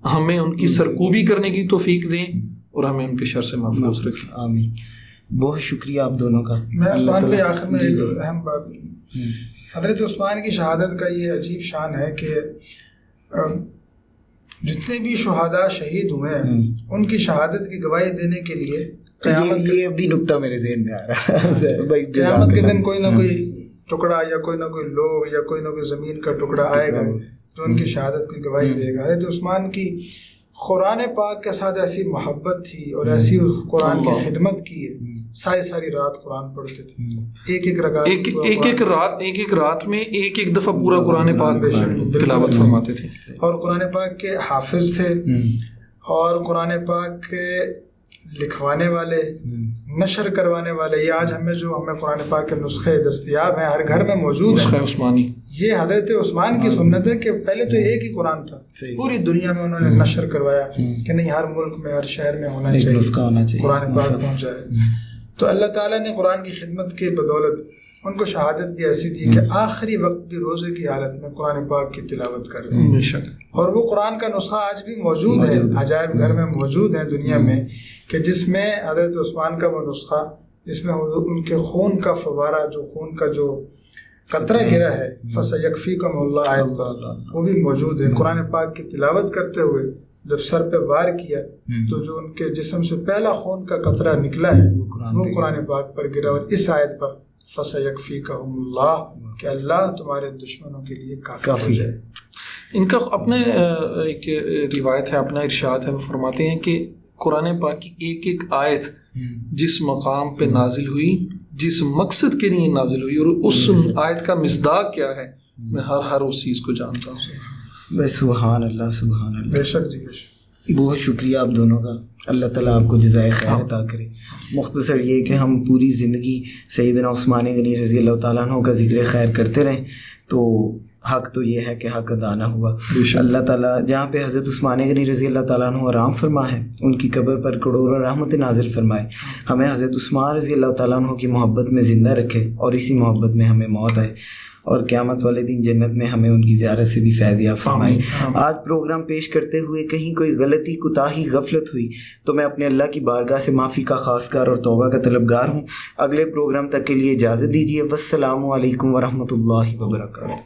ہمیں ان کی سرکوبی کرنے کی توفیق دیں اور ہمیں ان کے شر سے محفوظ رکھیں. آمین. بہت شکریہ آپ دونوں کا. میں عثمان پہ آخر میں ایک اہم بات, حضرت عثمان کی شہادت کا یہ عجیب شان ہے کہ جتنے بھی شہداء شہید ہوئے ہیں ان کی شہادت کی گواہی دینے کے لیے یہ بھی نکتہ میرے ذہن میں آ رہا ہے. قیامت کے دن کوئی نہ کوئی ٹکڑا یا کوئی نہ کوئی لوگ یا کوئی نہ کوئی زمین کا ٹکڑا آئے گا جو ان کی شہادت کی گواہی دے گا. حضرت عثمان کی قرآن پاک کے ساتھ ایسی محبت تھی اور ایسی قرآن کی خدمت کی ہے, ساری رات قرآن پڑھتے تھے, ایک رات میں ایک دفعہ پورا قرآن پاک تلاوت فرماتے تھے, اور قرآن پاک کے حافظ تھے اور قرآن پاک کے لکھوانے والے, نشر کروانے والے. یہ آج ہمیں قرآن پاک کے نسخے دستیاب ہیں, ہر گھر میں موجود ہیں. عثمانی یہ حضرت عثمان کی سنت ہے کہ پہلے تو ایک ہی قرآن تھا, پوری دنیا میں انہوں نے نشر کروایا کہ نہیں, ہر ملک میں ہر شہر میں ہونا چاہیے, قرآن پاک پہنچائے. تو اللہ تعالیٰ نے قرآن کی خدمت کے بدولت ان کو شہادت بھی ایسی دی کہ آخری وقت بھی روزے کی حالت میں قرآن پاک کی تلاوت کر رہے ہیں. اور وہ قرآن کا نسخہ آج بھی موجود ہے, عجائب گھر میں موجود ہیں دنیا میں, کہ جس میں حضرت عثمان کا وہ نسخہ جس میں ان کے خون کا فوارہ, جو خون کا جو قطرہ گرا ہے, فَسَيَكْفِيكُمُ اللَّهُ آیت پر, وہ بھی موجود ہے. قرآن پاک کی تلاوت کرتے ہوئے جب سر پہ وار کیا تو جو ان کے جسم سے پہلا خون کا قطرہ نکلا ہے وہ قرآن پاک پر گرا, اور اس آیت پر فَسَيَكْفِيكُمُ اللَّهُ کہ اللہ تمہارے دشمنوں کے لیے کافی ہے. ان کا اپنے ایک روایت ہے, اپنا ارشاد ہے, وہ فرماتے ہیں کہ قرآن پاک کی ایک آیت جس مقام پہ نازل ہوئی, جس مقصد کے لیے نازل ہوئی, اور اس آیت کا مصداق کیا ہے, میں ہر اس چیز کو جانتا ہوں. بس سبحان اللہ, سبحان اللہ. بے شک جی, بے شک. بہت شکریہ آپ دونوں کا, اللہ تعالیٰ آپ کو جزائے خیر عطا کرے. مختصر یہ کہ ہم پوری زندگی سیدنا عثمان غنی رضی اللہ تعالیٰ عنہ کا ذکر خیر کرتے رہیں تو حق تو یہ ہے کہ حق ادا نہ ہوا. اللہ تعالیٰ جہاں پہ حضرت عثمان غنی رضی اللہ تعالیٰ عنہ آرام فرما ہے ان کی قبر پر کروڑوں رحمت نازل فرمائے. ہمیں حضرت عثمان رضی اللہ تعالیٰ عنہ کی محبت میں زندہ رکھے اور اسی محبت میں ہمیں موت آئے, اور قیامت والے دن جنت میں ہمیں ان کی زیارت سے بھی فیض یاب فرمائے. آج پروگرام پیش کرتے ہوئے کہیں کوئی غلطی, کوتاہی, غفلت ہوئی تو میں اپنے اللہ کی بارگاہ سے معافی کا خواستگار اور توبہ کا طلبگار ہوں. اگلے پروگرام تک کے لیے اجازت دیجیے. والسلام علیکم ورحمۃ اللہ وبرکاتہ.